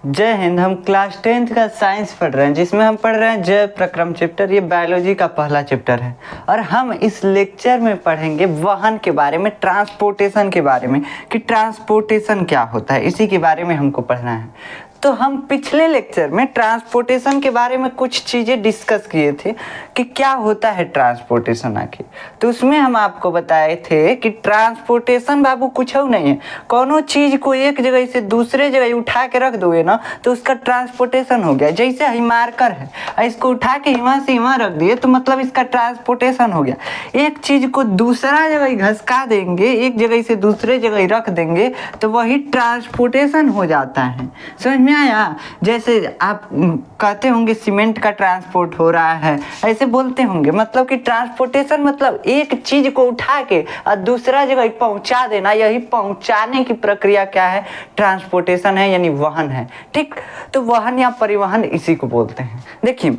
जय हिंद। हम class 10th का साइंस पढ़ रहे हैं, जिसमें हम पढ़ रहे हैं जय प्रक्रम चैप्टर। ये बायोलॉजी का पहला चैप्टर है और हम इस लेक्चर में पढ़ेंगे वाहन के बारे में, ट्रांसपोर्टेशन के बारे में, कि ट्रांसपोर्टेशन क्या होता है, इसी के बारे में हमको पढ़ना है। तो हम पिछले लेक्चर में ट्रांसपोर्टेशन के बारे में कुछ चीज़ें डिस्कस किए थे कि क्या होता है ट्रांसपोर्टेशन आखिर। तो उसमें हम आपको बताए थे कि ट्रांसपोर्टेशन बाबू कुछ और नहीं है। कोनो चीज़ को एक जगह से दूसरे जगह उठा के रख दोगे ना तो उसका ट्रांसपोर्टेशन हो गया। जैसे ही मार्कर है, इसको उठा के यहाँ से यहाँ रख दिए तो मतलब इसका ट्रांसपोर्टेशन हो गया। एक चीज़ को दूसरा जगह घसका देंगे, एक जगह से दूसरे जगह रख देंगे तो वही ट्रांसपोर्टेशन हो जाता है। समझ में आया? जैसे आप कहते होंगे सीमेंट का ट्रांसपोर्ट हो रहा है, ऐसे बोलते होंगे। मतलब कि ट्रांसपोर्टेशन मतलब एक चीज को उठा के और दूसरा जगह पहुंचा देना। यही पहुंचाने की प्रक्रिया क्या है? ट्रांसपोर्टेशन है, यानी वहन है। ठीक, तो वहन या परिवहन इसी को बोलते हैं। देखिए,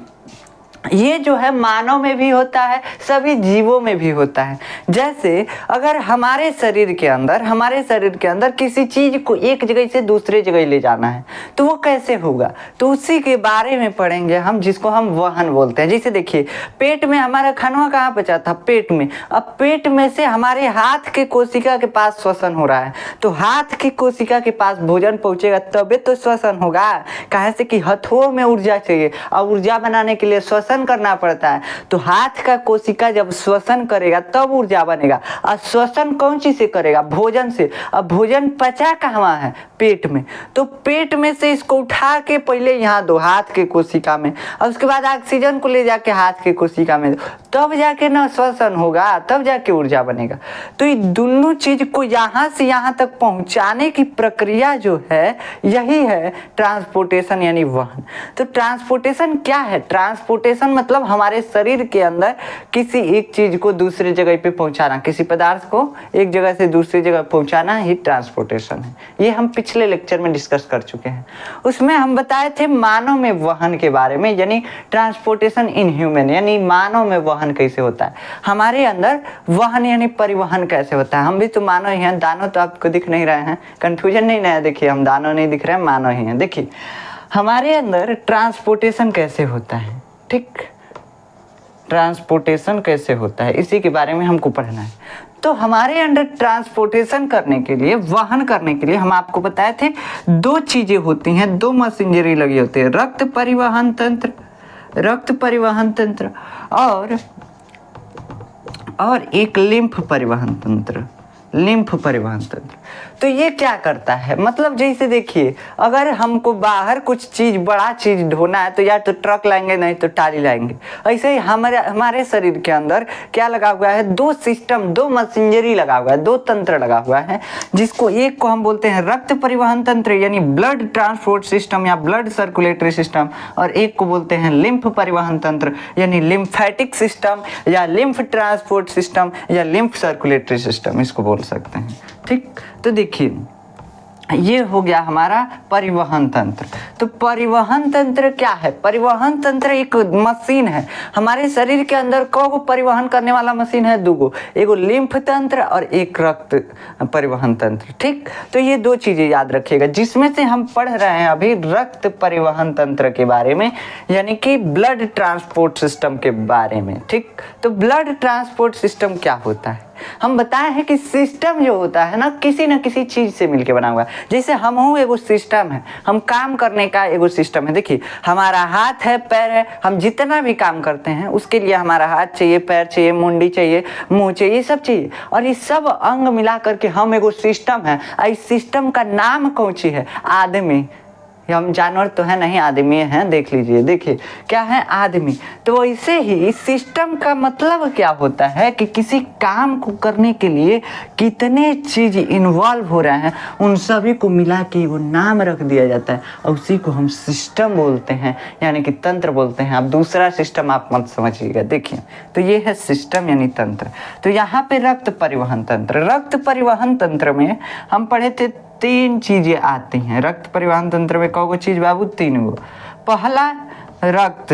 ये जो है मानव में भी होता है, सभी जीवों में भी होता है। जैसे अगर हमारे शरीर के अंदर किसी चीज को एक जगह से दूसरे जगह ले जाना है तो वो कैसे होगा, तो उसी के बारे में पढ़ेंगे हम, जिसको हम वहन बोलते हैं। जैसे देखिए, पेट में हमारा खाना कहाँ बचा था? पेट में। अब पेट में से हमारे हाथ के कोशिका के पास श्वसन हो रहा है, तो हाथ की कोशिका के पास भोजन पहुंचेगा तबे तो श्वसन होगा। कहाँ से कि हथुओं में ऊर्जा चाहिए और ऊर्जा बनाने के लिए श्वसन करना पड़ता है। तो हाथ का कोशिका जब श्वसन करेगा तब ऊर्जा बनेगा। और श्वसन कौन चीज से करेगा? भोजन से। अब भोजन पचा कहाँ है? पेट में। तो पेट में से इसको उठा के पहले यहाँ दो, हाथ के कोशिका में, और उसके बाद ऑक्सीजन को ले जाके हाथ के कोशिका में दो, तब जाके ना श्वसन होगा, तब जाके ऊर्जा बनेगा। तो ये दोनों चीज को यहाँ से यहाँ तक पहुँचाने की प्रक्रिया जो है, यही है ट्रांसपोर्टेशन यानी वहन। तो ट्रांसपोर्टेशन क्या है? ट्रांसपोर्टेशन मतलब हमारे शरीर के अंदर किसी एक चीज को दूसरे जगह पे पहुंचाना, किसी पदार्थ को एक जगह से दूसरी जगह पहुंचाना ही ट्रांसपोर्टेशन है। ये हम पिछले लेक्चर में डिस्कस कर चुके हैं। उसमें हम बताए थे मानव में वहन के बारे में, यानी ट्रांसपोर्टेशन इन ह्यूमन, यानी मानव में वहन कैसे होता है, हमारे अंदर वहन यानी परिवहन कैसे होता है। हम भी तो मानव ही हैं, दानव तो आपको दिख नहीं रहे हैं, कंफ्यूजन नहीं ना है। देखिए, हम दानव नहीं दिख रहे हैं, मानव ही हैं। देखिए, हमारे अंदर ट्रांसपोर्टेशन कैसे होता है। ठीक, ट्रांसपोर्टेशन कैसे होता है, इसी के बारे में हमको पढ़ना है। तो हमारे अंदर ट्रांसपोर्टेशन करने के लिए, वहन करने के लिए, हम आपको बताए थे दो चीजें होती हैं, दो मशीनरी लगी होती है, रक्त परिवहन तंत्र और एक लिम्फ परिवहन तंत्र। तो ये क्या करता है? मतलब जैसे देखिए, अगर हमको बाहर कुछ चीज, बड़ा चीज ढोना है तो या तो ट्रक लाएंगे, नहीं तो टाली लाएंगे। ऐसे ही हमारे शरीर के अंदर क्या लगा हुआ है? दो सिस्टम, दो मशीनरी लगा हुआ है, दो तंत्र लगा हुआ है, जिसको एक को हम बोलते हैं रक्त परिवहन तंत्र यानी ब्लड ट्रांसपोर्ट सिस्टम या ब्लड सर्कुलेटरी सिस्टम, और एक को बोलते हैं लिम्फ परिवहन तंत्र यानी लिम्फेटिक सिस्टम या लिम्फ ट्रांसपोर्ट सिस्टम या लिम्फ सर्कुलेटरी सिस्टम, इसको बोल सकते हैं। ठीक, तो देखिए, ये हो गया हमारा परिवहन तंत्र। तो परिवहन तंत्र क्या है? परिवहन तंत्र एक मशीन है। हमारे शरीर के अंदर को परिवहन करने वाला मशीन है, दूगो, एगो लिम्फ तंत्र और एक रक्त परिवहन तंत्र। ठीक, तो ये दो चीजें याद रखिएगा, जिसमें से हम पढ़ रहे हैं अभी रक्त परिवहन तंत्र के बारे में, यानी कि ब्लड ट्रांसपोर्ट सिस्टम के बारे में। ठीक, तो ब्लड ट्रांसपोर्ट सिस्टम क्या होता है? हम बताए हैं कि सिस्टम जो होता है ना, किसी न किसी चीज से मिलके बना हुआ है। जैसे हम हूँ, एगो सिस्टम है, हम काम करने का एगो सिस्टम है। देखिए, हमारा हाथ है, पैर है, हम जितना भी काम करते हैं उसके लिए हमारा हाथ चाहिए, पैर चाहिए, मुंडी चाहिए, मुंह चाहिए, ये सब चाहिए, और ये सब अंग मिला करके हम एगो सिस्टम है। इस सिस्टम का नाम कौन सी है? आदमी। हम जानवर तो है नहीं, आदमी हैं। देख लीजिए, देखिए क्या है? आदमी। तो वैसे ही इस सिस्टम का मतलब क्या होता है कि किसी काम को करने के लिए कितने चीज इन्वॉल्व हो रहे हैं, उन सभी को मिला के वो नाम रख दिया जाता है, और उसी को हम सिस्टम बोलते हैं, यानी कि तंत्र बोलते हैं। अब दूसरा सिस्टम आप मत समझिएगा। देखिए, तो ये है सिस्टम यानी तंत्र। तो यहाँ पे रक्त परिवहन तंत्र में हम पढ़े थे तीन चीजें आती हैं। रक्त परिवहन तंत्र में कौन चीज बाबू? तीन गो। पहला रक्त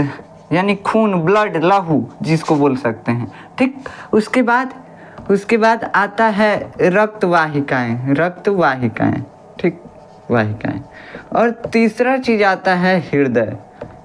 यानी खून, ब्लड, लहू जिसको बोल सकते हैं। ठीक, उसके बाद आता है रक्त वाहिकाएं। ठीक, वाहिकाएं। और तीसरा चीज आता है हृदय।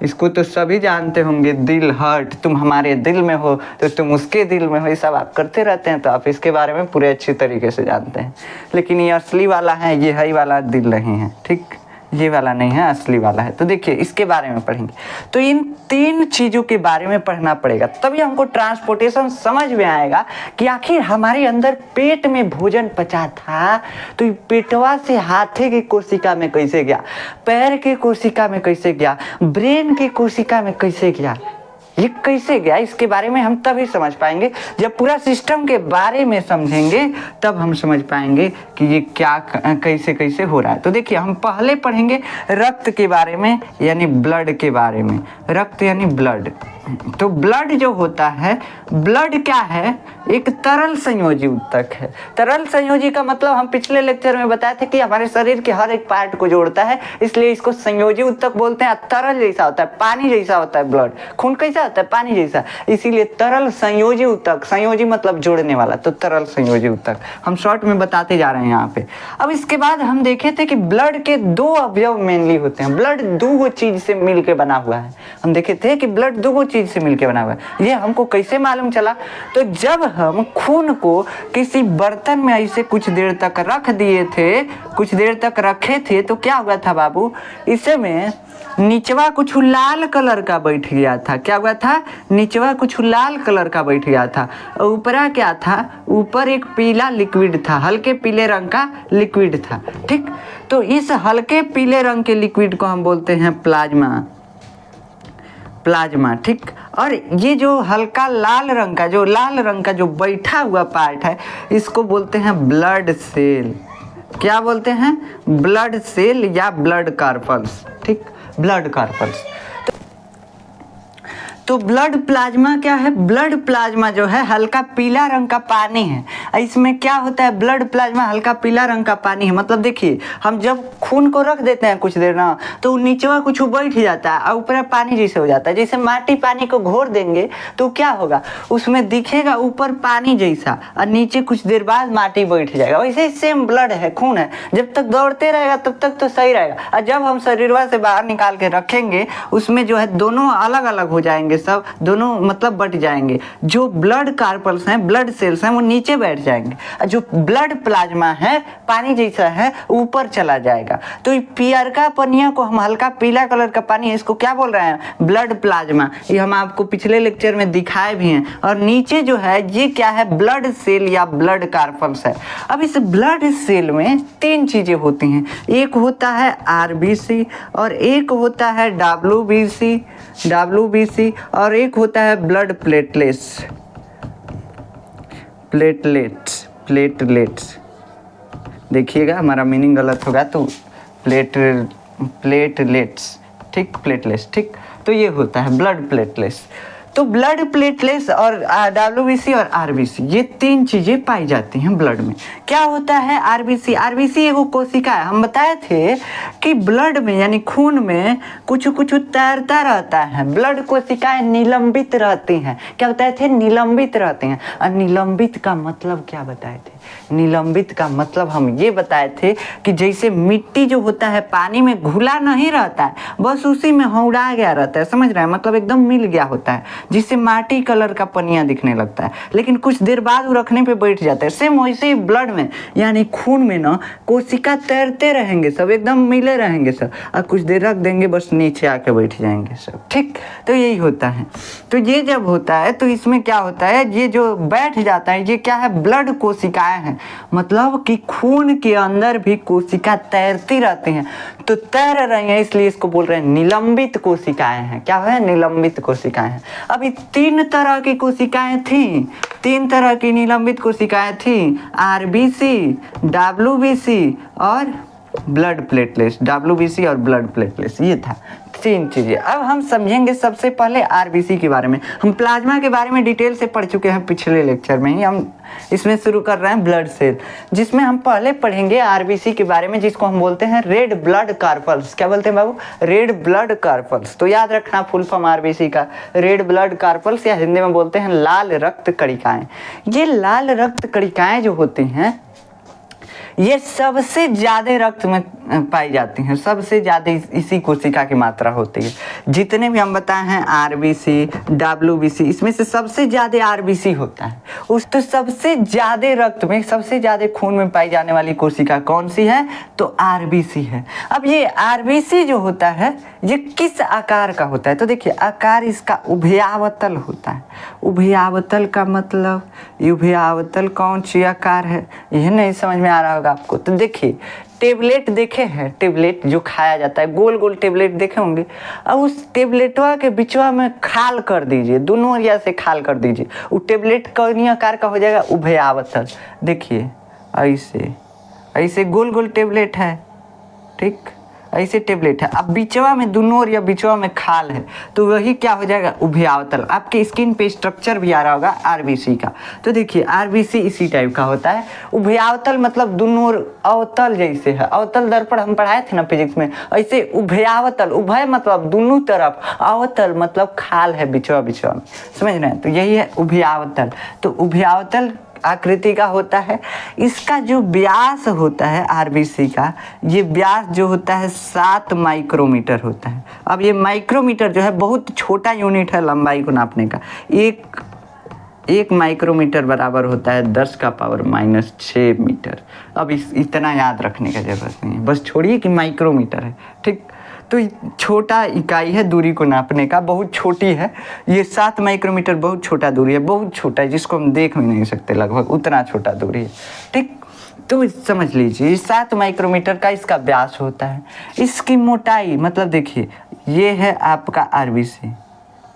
इसको तो सभी जानते होंगे, दिल, हार्ट, तुम हमारे दिल में हो तो तुम उसके दिल में हो, ये सब आप करते रहते हैं तो आप इसके बारे में पूरे अच्छी तरीके से जानते हैं। लेकिन ये असली वाला है, ये है वाला दिल नहीं है, ठीक, ये वाला नहीं है, असली वाला है। तो देखिए इसके बारे में पढ़ेंगे। तो इन 3 चीज़ों के बारे में पढ़ना पड़ेगा, तभी हमको ट्रांसपोर्टेशन समझ में आएगा कि आखिर हमारे अंदर पेट में भोजन पचा था तो ये पेटवा से हाथे की कोशिका में कैसे गया, पैर के कोशिका में कैसे गया, ब्रेन की कोशिका में कैसे गया, ये कैसे गया, इसके बारे में हम तभी समझ पाएंगे। जब पूरा सिस्टम के बारे में समझेंगे तब हम समझ पाएंगे कि ये क्या कैसे कैसे हो रहा है। तो देखिए हम पहले पढ़ेंगे रक्त के बारे में, यानी ब्लड के बारे में। रक्त यानी ब्लड। तो ब्लड जो होता है, ब्लड क्या है, एक तरल संयोजी ऊतक है। तरल संयोजी का मतलब हम पिछले लेक्चर में बताए थे कि हमारे शरीर के हर एक पार्ट को जोड़ता है, इसलिए इसको संयोजी ऊतक बोलते हैं। तरल जैसा होता है, पानी जैसा होता है ब्लड। खून कैसा होता है, पानी जैसा, इसीलिए तरल संयोजी ऊतक। संयोजी मतलब जोड़ने वाला, तो तरल संयोजी ऊतक हम शॉर्ट में बताते जा रहे हैं यहाँ पे। अब इसके बाद हम देखे थे कि ब्लड के 2 अवयव मेनली होते हैं। ब्लड 2 चीज से मिलकर बना हुआ है। हम देखे थे कि ब्लड 2 चीज से मिलकर बना हुआ है। ये हमको कैसे मालूम चला, तो जब हम खून को किसी बर्तन में ऐसे कुछ देर तक रख दिए थे, कुछ देर तक रखे थे, तो क्या हुआ था बाबू, इसमें निचवा कुछ लाल कलर का बैठ गया था। क्या हुआ था, निचवा कुछ लाल कलर का बैठ गया था। ऊपरा क्या था, ऊपर एक पीला लिक्विड था, हल्के पीले रंग का लिक्विड था, ठीक। तो इस हल्के पीले रंग के लिक्विड को हम बोलते हैं प्लाज्मा। प्लाज्मा, ठीक। और ये जो हल्का लाल रंग का, जो लाल रंग का जो बैठा हुआ पार्ट है, इसको बोलते हैं ब्लड सेल। क्या बोलते हैं, ब्लड सेल या ब्लड कार्पल्स, ठीक, ब्लड कार्पल्स। तो ब्लड प्लाज्मा क्या है, ब्लड प्लाज्मा जो है हल्का पीला रंग का पानी है। इसमें क्या होता है, ब्लड प्लाज्मा हल्का पीला रंग का पानी है। मतलब देखिए हम जब खून को रख देते हैं कुछ देर ना, तो नीचवा कुछ बैठ जाता है और ऊपर पानी जैसे हो जाता है। जैसे माटी पानी को घोर देंगे तो क्या होगा, उसमें दिखेगा ऊपर पानी जैसा और नीचे कुछ देर बाद माटी बैठ जाएगा। वैसे ही सेम ब्लड है, खून है, जब तक दौड़ते रहेगा तब तक तो सही रहेगा, और जब हम शरीरवा से बाहर निकाल के रखेंगे उसमें जो है दोनों अलग अलग हो जाएंगे, सब दोनों मतलब बट जाएंगे। जो ब्लड कार्पल्स हैं, ब्लड सेल्स हैं, वो नीचे बैठ जाएंगे, और जो ब्लड प्लाज्मा है पानी जैसा है ऊपर चला जाएगा। तो ये पियरका पनिया को हम हल्का पीला कलर का पानी है, इसको क्या बोल रहे हैं, ब्लड प्लाज्मा। ये हम आपको पिछले लेक्चर में दिखाए भी हैं। और नीचे जो है ये क्या है, ब्लड सेल या ब्लड कार्पल्स है। अब इस ब्लड सेल में 3 चीजें होती हैं। एक होता है आरबीसी, और एक होता है डब्ल्यूबीसी, और एक होता है ब्लड प्लेटलेट्स। देखिएगा हमारा मीनिंग गलत होगा तो प्लेटलेट्स, ठीक, प्लेटलेट्स, ठीक। तो ये होता है ब्लड प्लेटलेट्स। तो ब्लड प्लेटलेट्स और डब्ल्यूबीसी और आरबीसी, ये 3 चीजें पाई जाती हैं ब्लड में। क्या होता है आरबीसी, आरबीसी एगो कोशिका है। हम बताए थे कि ब्लड में यानी खून में कुछ कुछ तैरता रहता है। ब्लड कोशिकाएं निलंबित रहती हैं। क्या बताए थे, निलंबित रहती हैं। और निलंबित का मतलब क्या बताए थे, निलंबित का मतलब हम ये बताए थे कि जैसे मिट्टी जो होता है पानी में घुला नहीं रहता है, बस उसी में हौड़ा गया रहता है, समझ रहे हैं, मतलब एकदम मिल गया होता है, जिससे माटी कलर का पनिया दिखने लगता है, लेकिन कुछ देर बाद वो रखने पे बैठ जाता है। सेम वैसे ही ब्लड में यानी खून में ना कोशिका तैरते रहेंगे, सब एकदम मिले रहेंगे सब, और कुछ देर रख देंगे बस नीचे आके बैठ जाएंगे सब, ठीक। तो यही होता है। तो ये जब होता है तो इसमें क्या होता है, ये जो बैठ जाता है ये क्या है, ब्लड कोशिकाएं हैं। मतलब कि खून के अंदर भी कोशिका तैरती रहती हैं। तो तैर रही हैं इसलिए इसको बोल रहे हैं निलंबित कोशिकाएं हैं। क्या है, निलंबित कोशिकाएं हैं। अभी 3 तरह की कोशिकाएं थी, 3 तरह की निलंबित कोशिकाएं थी, आरबीसी, डब्ल्यूबीसी और ब्लड प्लेटलेट्स। डब्ल्यूबीसी और ब्लड प्लेटलेट्स, ये था 3 चीजें। अब हम समझेंगे सबसे पहले आरबीसी के बारे में। हम प्लाज्मा के बारे में डिटेल से पढ़ चुके हैं पिछले लेक्चर में ही। हम इसमें शुरू कर रहे हैं ब्लड सेल, जिसमें हम पहले पढ़ेंगे आरबीसी के बारे में, जिसको हम बोलते हैं रेड ब्लड कार्पल्स। क्या बोलते हैं बाबू, रेड ब्लड कार्पल्स। तो याद रखना फुल फॉर्म आरबीसी का, रेड ब्लड कार्पल्स, या हिंदी में बोलते हैं लाल रक्त कणिकाएं। ये लाल रक्त कणिकाएं जो होती हैं ये सबसे ज़्यादा रक्त में पाई जाती हैं, सबसे ज़्यादा इसी कोशिका की मात्रा होती है। जितने भी हम बताए हैं आरबीसी, डब्ल्यूबीसी, इसमें से सबसे ज़्यादा आरबीसी होता है। उस तो सबसे ज़्यादा रक्त में, सबसे ज़्यादा खून में पाई जाने वाली कोशिका कौन सी है? तो आरबीसी है। अब ये आरबीसी जो होता है ये किस आकार का होता है? तो देखिए आकार इसका उभयावतल होता है। उभयावतल का मतलब, उभयावतल कौन सी आकार है? यह नहीं समझ में आ रहा होगा आपको। तो देखिए टेबलेट देखे हैं, टेबलेट जो खाया जाता है, गोल गोल टेबलेट देखे होंगे। अब उस टेबलेटवा के बिचवा में खाल कर दीजिए, दोनों ओरिया से खाल कर दीजिए, वो टेबलेट कौन आकार का हो जाएगा? उभयावतल। देखिए ऐसे ऐसे गोल गोल टेबलेट है, ठीक, ऐसे टेबलेट है। अब बिचवा में दोनों ओर या बिचवा में खाल है, तो वही क्या हो जाएगा? उभयावतल। आपके स्किन पे स्ट्रक्चर भी आ रहा होगा आरबीसी का। तो देखिए आरबीसी इसी टाइप का होता है। उभयावतल मतलब दोनों ओर अवतल जैसे है। अवतल दर्पण हम पढ़ाए थे ना फिजिक्स में, ऐसे उभयावतल, उभय मतलब दोनों तरफ, अवतल मतलब खाल है बिचवा बिचवा में, समझ रहे हैं? तो यही है उभयावतल। तो उभयावतल आकृति का होता है। इसका जो व्यास होता है आरबीसी का, ये व्यास जो होता है 7 माइक्रोमीटर होता है। अब ये माइक्रोमीटर जो है बहुत छोटा यूनिट है लंबाई को नापने का। एक माइक्रोमीटर बराबर होता है 10⁻⁻6 मीटर। अब इतना याद रखने का जरूरत नहीं है, बस छोड़िए कि माइक्रोमीटर है, ठीक। तो छोटा इकाई है दूरी को नापने का, बहुत छोटी है ये। 7 माइक्रोमीटर बहुत छोटा दूरी है, बहुत छोटा है, जिसको हम देख भी नहीं सकते, लगभग उतना छोटा दूरी है, ठीक। तो समझ लीजिए 7 माइक्रोमीटर का इसका व्यास होता है। इसकी मोटाई मतलब देखिए ये है आपका आरबीसी,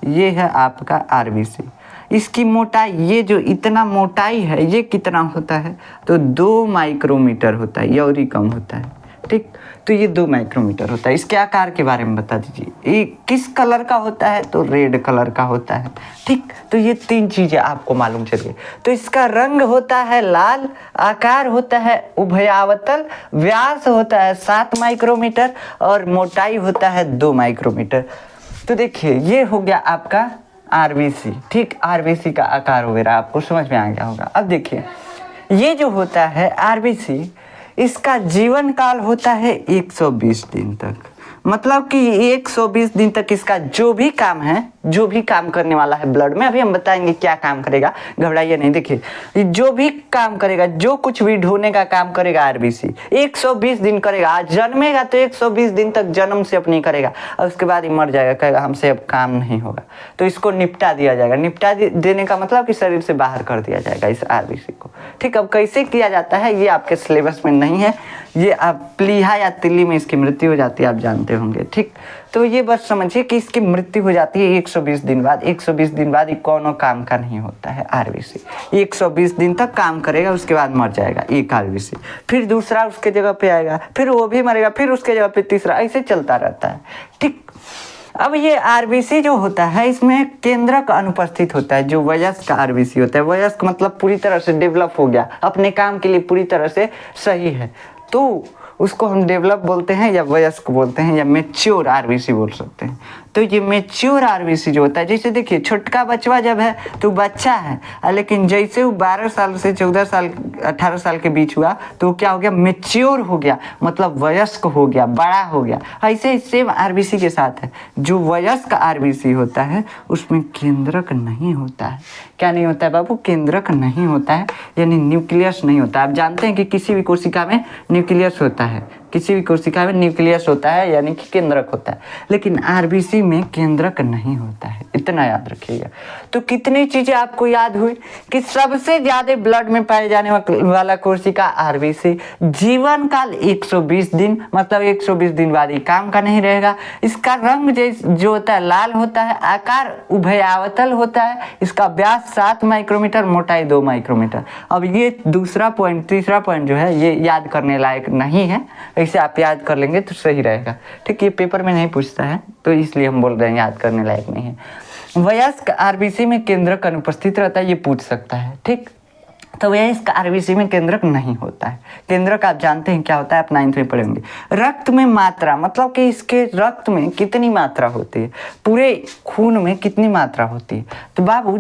ये है आपका आरबीसी। इसकी मोटाई, ये जो इतना मोटाई है ये कितना होता है? तो 2 माइक्रोमीटर होता है, या और ही कम होता है, ठीक। तो ये 2 माइक्रोमीटर होता है। इसके आकार के बारे में बता दीजिए, ये किस कलर का होता है? तो रेड कलर का होता है, ठीक। तो ये 3 चीज़ें आपको मालूम चलिए। तो इसका रंग होता है लाल, आकार होता है उभयावतल, व्यास होता है 7 माइक्रोमीटर और मोटाई होता है 2 माइक्रोमीटर। तो देखिए ये हो गया आपका आरबीसी, ठीक। आरबीसी का आकार वगैरह आपको समझ में आ गया होगा। अब देखिए ये जो होता है आरबीसी, इसका जीवन काल होता है 120 दिन तक। मतलब कि 120 दिन तक इसका जो भी काम है, जो भी काम करने वाला है ब्लड में, अभी हम बताएंगे क्या काम करेगा, घबराइए नहीं। देखिए जो भी काम करेगा, जो कुछ भी ढोने का काम करेगा आरबीसी 120 दिन करेगा। आज जन्मेगा तो 120 दिन तक जन्म से अपनी करेगा, और उसके बाद ही मर जाएगा, कहेगा हमसे अब काम नहीं होगा, तो इसको निपटा दिया जाएगा। निपटा देने का मतलब कि शरीर से बाहर कर दिया जाएगा इस आरबीसी को, ठीक। अब कैसे किया जाता है ये आपके सिलेबस में नहीं है, ये आप प्लीहा या तिल्ली में इसकी मृत्यु हो जाती है, आप जानते होंगे, ठीक। तो ये बस समझिए कि इसकी मृत्यु हो जाती है 120 दिन बाद। 120 दिन बाद ये कोनो काम का नहीं होता है आरबीसी। 120 दिन तक काम करेगा, उसके बाद मर जाएगा एक आरबीसी, फिर दूसरा उसके जगह पे आएगा, फिर वो भी मरेगा, फिर उसके जगह पे तीसरा, ऐसे चलता रहता है, ठीक। अब ये आरबीसी जो होता है इसमें केंद्रक अनुपस्थित होता है, जो वयस्क आरबीसी होता है। वयस्क मतलब पूरी तरह से डेवलप हो गया, अपने काम के लिए पूरी तरह से सही है, तो उसको हम डेवलप बोलते हैं, या वयस्क बोलते हैं, या मैच्योर आरबीसी बोल सकते हैं। तो ये मैच्योर आरबीसी जो होता है, जैसे देखिए छोटका बचवा जब है तो बच्चा है, लेकिन जैसे वो 12 साल से 14 साल 18 साल के बीच हुआ तो क्या हो गया? मैच्योर हो गया, मतलब वयस्क हो गया, बड़ा हो गया। ऐसे सेम आरबीसी के साथ है। जो वयस्क आरबीसी होता है उसमें केंद्रक नहीं होता है। क्या नहीं होता है बाबू? केंद्रक नहीं होता है, यानी न्यूक्लियस नहीं होता है। आप जानते हैं कि किसी भी कोशिका में न्यूक्लियस होता है, किसी भी कोशिका में न्यूक्लियस होता है, यानी कि केंद्रक होता है, लेकिन आरबीसी में केंद्रक नहीं होता है, इतना याद रखिएगा। तो कितनी चीजें आपको याद हुई कि सबसे ज्यादा ब्लड में पाए जाने वाला कोशिका आरबीसी, जीवन काल 120 दिन, मतलब 120 दिन बाद ही काम का नहीं रहेगा। इसका रंग जो होता है लाल होता है, आकार उभयावतल होता है, इसका व्यास 7 माइक्रोमीटर, मोटाई 2 माइक्रोमीटर। अब ये दूसरा पॉइंट, तीसरा पॉइंट जो है ये याद करने लायक नहीं है, इसे आप याद कर लेंगे तो सही रहेगा, ठीक। ये पेपर में नहीं पूछता है तो इसलिए हम बोल रहे हैं याद करने लायक नहीं है। वयस्क आरबीसी में केंद्रक अनुपस्थित रहता है, ये पूछ सकता है, ठीक। तो वयस्क आरबीसी में केंद्रक नहीं होता है। केंद्रक आप जानते हैं क्या होता है, आप 9th में पढ़ेंगे। रक्त में मात्रा, मतलब कि इसके रक्त में कितनी मात्रा होती है, पूरे खून में कितनी मात्रा होती है। तो बाबू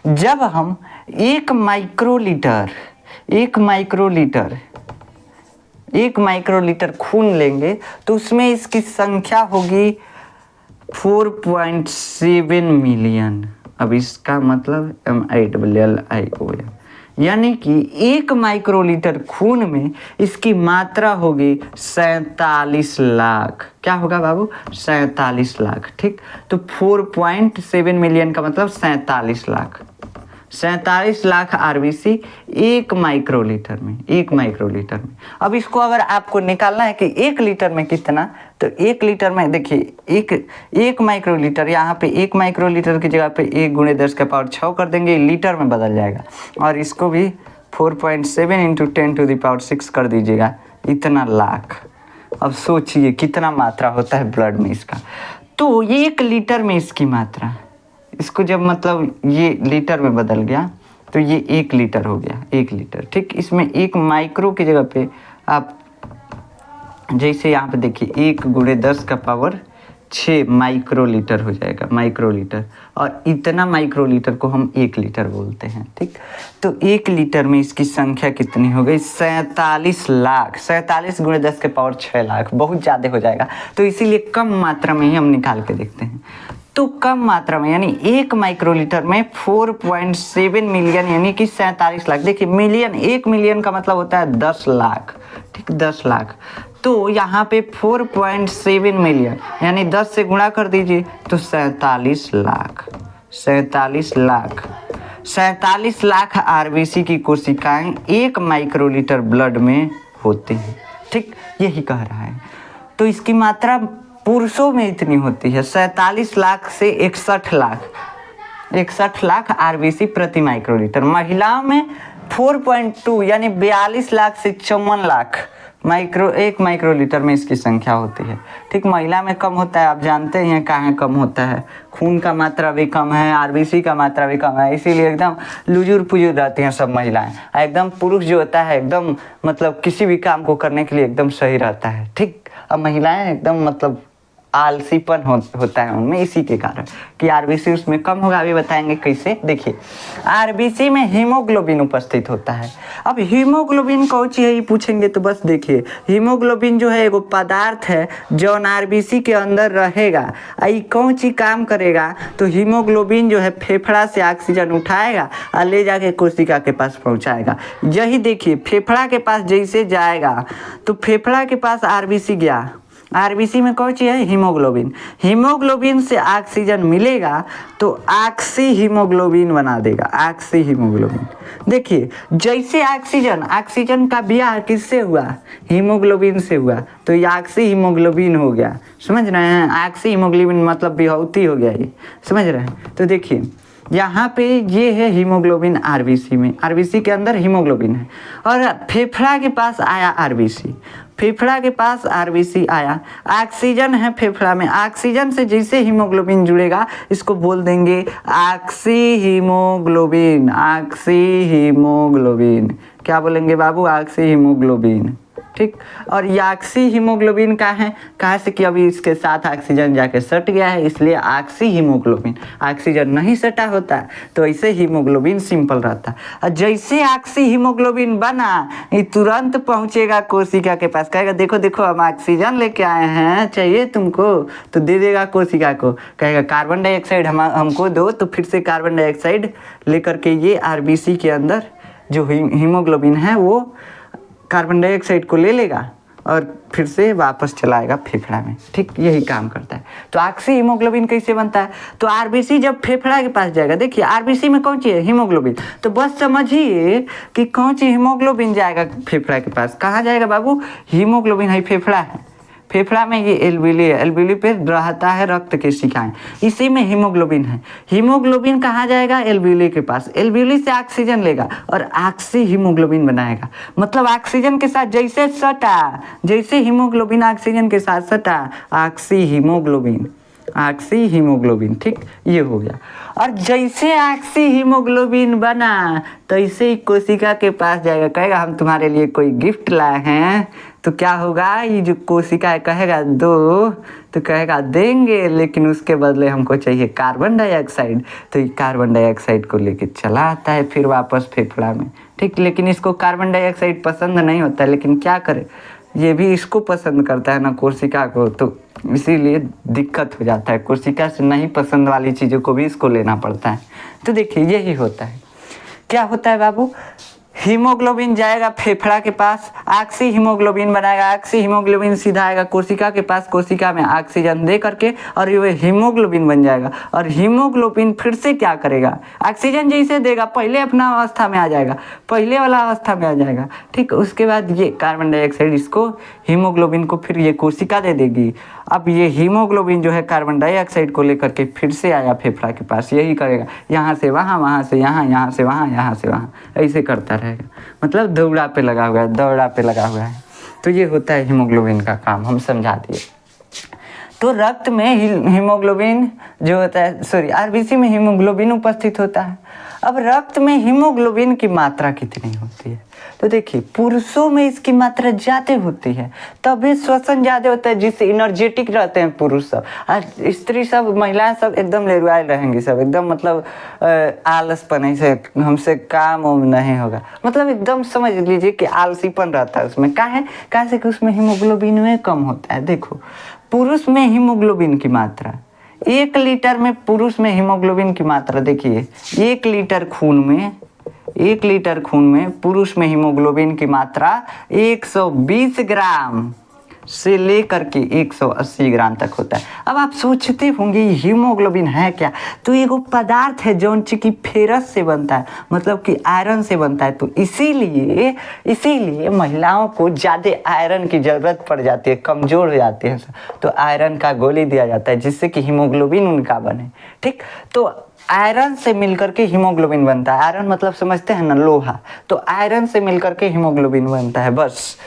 जब हम 1 माइक्रोलीटर 1 माइक्रोलीटर खून लेंगे तो उसमें इसकी संख्या होगी 4.7 मिलियन। अब इसका मतलब MILLION, यानी कि 1 माइक्रोलीटर खून में इसकी मात्रा होगी 47 लाख। क्या होगा बाबू? 47 लाख। ठीक, तो 4.7 मिलियन का मतलब 47 लाख। 47 लाख आरबीसी 1 माइक्रोलीटर में। अब इसको अगर आपको निकालना है कि 1 लीटर में कितना, तो 1 लीटर में देखिए एक माइक्रोलीटर, यहाँ पे 1 माइक्रोलीटर की जगह पे 1 × 10⁻6 कर देंगे, लीटर में बदल जाएगा। और इसको भी 4.7 × 10⁶ कर दीजिएगा, इतना लाख। अब सोचिए कितना मात्रा होता है ब्लड में इसका। तो 1 लीटर में इसकी मात्रा, इसको जब मतलब ये लीटर में बदल गया तो ये 1 लीटर हो गया, 1 लीटर। ठीक, इसमें 1 माइक्रो की जगह पे आप जैसे यहाँ पे देखिए 1 × 10⁻6 माइक्रोलीटर हो जाएगा, माइक्रोलीटर। और इतना माइक्रोलीटर को हम 1 लीटर बोलते हैं। ठीक, तो 1 लीटर में इसकी संख्या कितनी हो गई? 47 लाख। 47 × 10⁻6 लाख, बहुत ज़्यादा हो जाएगा। तो इसीलिए कम मात्रा में ही हम निकाल के देखते हैं। तो कम मात्रा में यानी 1 माइक्रोलीटर में 4.7 मिलियन यानी कि 47 लाख। देखिए मिलियन, 1 मिलियन का मतलब होता है 10 लाख। ठीक, 10 लाख। तो यहाँ पे 4.7 मिलियन यानी 10 से गुणा कर दीजिए तो 47 लाख। 47 लाख आरबीसी की कोशिकाएं 1 माइक्रोलीटर ब्लड में होती हैं। ठीक, यही कह रहा है। तो इसकी मात्रा पुरुषों में इतनी होती है 47 लाख से 61 लाख आरबीसी प्रति माइक्रोलीटर। महिलाओं में 4.2 यानी 42 लाख से 54 लाख 1 माइक्रोलीटर में इसकी संख्या होती है। ठीक, महिला में कम होता है, आप जानते हैं कहाँ कम होता है, खून का मात्रा भी कम है, आरबीसी का मात्रा भी कम है, इसीलिए एकदम लुजुर पुजुर रहती हैं सब महिलाएं। एकदम पुरुष जो होता है एकदम मतलब किसी भी काम को करने के लिए एकदम सही रहता है। ठीक, अब महिलाएं एकदम मतलब आलसीपन होता है उनमें, इसी के कारण कि आरबीसी उसमें कम होगा। अभी बताएंगे कैसे। देखिए आरबीसी में हीमोग्लोबिन उपस्थित होता है। अब हीमोग्लोबिन कौन सी है ये पूछेंगे तो बस देखिए, हीमोग्लोबिन जो है एगो पदार्थ है जो आरबीसी के अंदर रहेगा। ये कौन सी काम करेगा? तो हीमोग्लोबिन जो है फेफड़ा से ऑक्सीजन उठाएगा और ले जाके कोशिका के पास पहुँचाएगा। यही देखिए फेफड़ा के पास जैसे जाएगा तो फेफड़ा के पास आरबीसी गया, आरबीसी में कौन सी है? हीमोग्लोबिन। हीमोग्लोबिन से ऑक्सीजन मिलेगा तो ऑक्सी हीमोग्लोबिन बना देगा, ऑक्सी हीमोग्लोबिन। देखिए जैसे ऑक्सीजन का ब्याह किससे हुआ? हीमोग्लोबिन से हुआ, तो ये ऑक्सी हीमोग्लोबिन हो गया। समझ रहे हैं? ऑक्सी हीमोग्लोबिन मतलब बिहौती हो गया ये, समझ रहे हैं? तो देखिए यहाँ पे ये है हीमोग्लोबिन आरबीसी में, आरबीसी के अंदर हीमोग्लोबिन है। और फेफड़ा के पास आया आरबीसी, फेफड़ा के पास आरबीसी आया, ऑक्सीजन है फेफड़ा में, ऑक्सीजन से जैसे हीमोग्लोबिन जुड़ेगा इसको बोल देंगे ऑक्सी हीमोग्लोबिन। ऑक्सी हीमोग्लोबिन क्या बोलेंगे बाबू? Oxy haemoglobin. ठीक, और ये ऑक्सी हीमोग्लोबिन का है कहाँ से कि अभी इसके साथ ऑक्सीजन जाके सट गया है, इसलिए ऑक्सी हीमोग्लोबिन। ऑक्सीजन नहीं सटा होता तो ऐसे हीमोग्लोबिन सिंपल रहता। और जैसे ऑक्सी हीमोग्लोबिन बना ये तुरंत पहुँचेगा कोशिका के पास, कहेगा देखो देखो हम ऑक्सीजन लेके आए हैं, चाहिए तुमको? तो दे देगा कोशिका को, कहेगा कार्बन डाइऑक्साइड हमको दो, तो फिर से कार्बन डाइऑक्साइड लेकर के ये आरबीसी के अंदर जो हीमोग्लोबिन है वो कार्बन डाइऑक्साइड को ले लेगा और फिर से वापस चलाएगा फेफड़ा में। ठीक, यही काम करता है। तो ऑक्सी हीमोग्लोबिन कैसे बनता है? तो आरबीसी जब फेफड़ा के पास जाएगा, देखिए आरबीसी में कौन सी है? हीमोग्लोबिन। तो बस समझिए कि कौन सी हीमोग्लोबिन जाएगा फेफड़ा के पास। कहाँ जाएगा बाबू? हीमोग्लोबिन है फेफड़ा है, फेफड़ा में ये एल्विली है, एल्विली पे रहता है रक्त के शिकाएं, इसी में हीमोग्लोबिन है। हीमोग्लोबिन कहाँ जाएगा? एल्विली के पास, एल्विली से ऑक्सीजन लेगा और ऑक्सी हीमोग्लोबिन बनाएगा। मतलब ऑक्सीजन के साथ जैसे सटा, जैसे हीमोग्लोबिन ऑक्सीजन के साथ सटा, ऑक्सी हीमोग्लोबिन, ऑक्सी हीमोग्लोबिन। ठीक, ये हो गया। और जैसे ऑक्सी हीमोग्लोबिन बना तैसे ही कोशिका के पास जाएगा, कहेगा हम तुम्हारे लिए कोई गिफ्ट लाए हैं। तो क्या होगा? ये जो कोशिका कहेगा दो, तो कहेगा देंगे, लेकिन उसके बदले हमको चाहिए कार्बन डाइऑक्साइड। तो ये कार्बन डाइऑक्साइड को लेके चला आता है फिर वापस फेफड़ा में। ठीक, लेकिन इसको कार्बन डाइऑक्साइड पसंद नहीं होता है, लेकिन क्या करे, ये भी इसको पसंद करता है ना कोशिका को, तो इसीलिए दिक्कत हो जाता है, कोशिका से नहीं पसंद वाली चीज़ों को भी इसको लेना पड़ता है। तो देखिए यही होता है, क्या होता है बाबू, हीमोग्लोबिन जाएगा फेफड़ा के पास, ऑक्सी हीमोग्लोबिन बनाएगा, ऑक्सी हीमोग्लोबिन सीधा आएगा कोशिका के पास, कोशिका में ऑक्सीजन दे करके और ये हीमोग्लोबिन बन जाएगा। और हीमोग्लोबिन फिर से क्या करेगा, ऑक्सीजन जैसे देगा पहले अपना अवस्था में आ जाएगा, पहले वाला अवस्था में आ जाएगा, ठीक। उसके बाद ये कार्बन डाइऑक्साइड इसको हीमोग्लोबिन को फिर ये कोशिका दे देगी। अब ये हीमोग्लोबिन जो है कार्बन डाइऑक्साइड को लेकर के फिर से आया फेफड़ा के पास, यही करेगा, यहाँ से वहाँ, वहाँ से यहाँ, यहाँ से वहाँ, यहाँ से वहाँ, ऐसे करता रहेगा, मतलब दौड़ा पे लगा हुआ है, दौड़ा पे लगा हुआ है। तो ये होता है हीमोग्लोबिन का काम, हम समझा दिए। तो रक्त में हीमोग्लोबिन जो होता है, सॉरी आरबीसी में हीमोग्लोबिन उपस्थित होता है। अब रक्त में हीमोग्लोबिन की मात्रा कितनी होती है, तो देखिए पुरुषों में इसकी मात्रा ज़्यादा होती है, तभी श्वसन ज़्यादा होता है, जिससे एनर्जेटिक रहते हैं पुरुष सब, और स्त्री सब, महिलाएं सब एकदम लेरुआल रहेंगी, सब एकदम मतलब आलसपन से, हमसे काम वाम नहीं होगा, मतलब एकदम समझ लीजिए कि आलसीपन रहता है उसमें। काहे से कि उसमें हीमोग्लोबिन में कम होता है। देखो पुरुष में हीमोग्लोबिन की मात्रा 1 लीटर में, पुरुष में हीमोग्लोबिन की मात्रा देखिए 1 लीटर खून में पुरुष में हीमोग्लोबिन की मात्रा 120 ग्राम से लेकर के 180 ग्राम तक होता है। अब आप सोचते होंगे हीमोग्लोबिन है क्या, तो ये वो पदार्थ है जो कि फेरस से बनता है, मतलब कि आयरन से बनता है। तो इसीलिए महिलाओं को ज़्यादा आयरन की ज़रूरत पड़ जाती है, कमज़ोर हो जाते हैं, तो आयरन का गोली दिया जाता है जिससे कि हीमोग्लोबिन उनका बने, ठीक। तो आयरन से मिलकर के हीमोग्लोबिन बनता है, आयरन मतलब समझते हैं ना, लोहा, तो आयरन से मिलकर के हीमोग्लोबिन बनता है बस।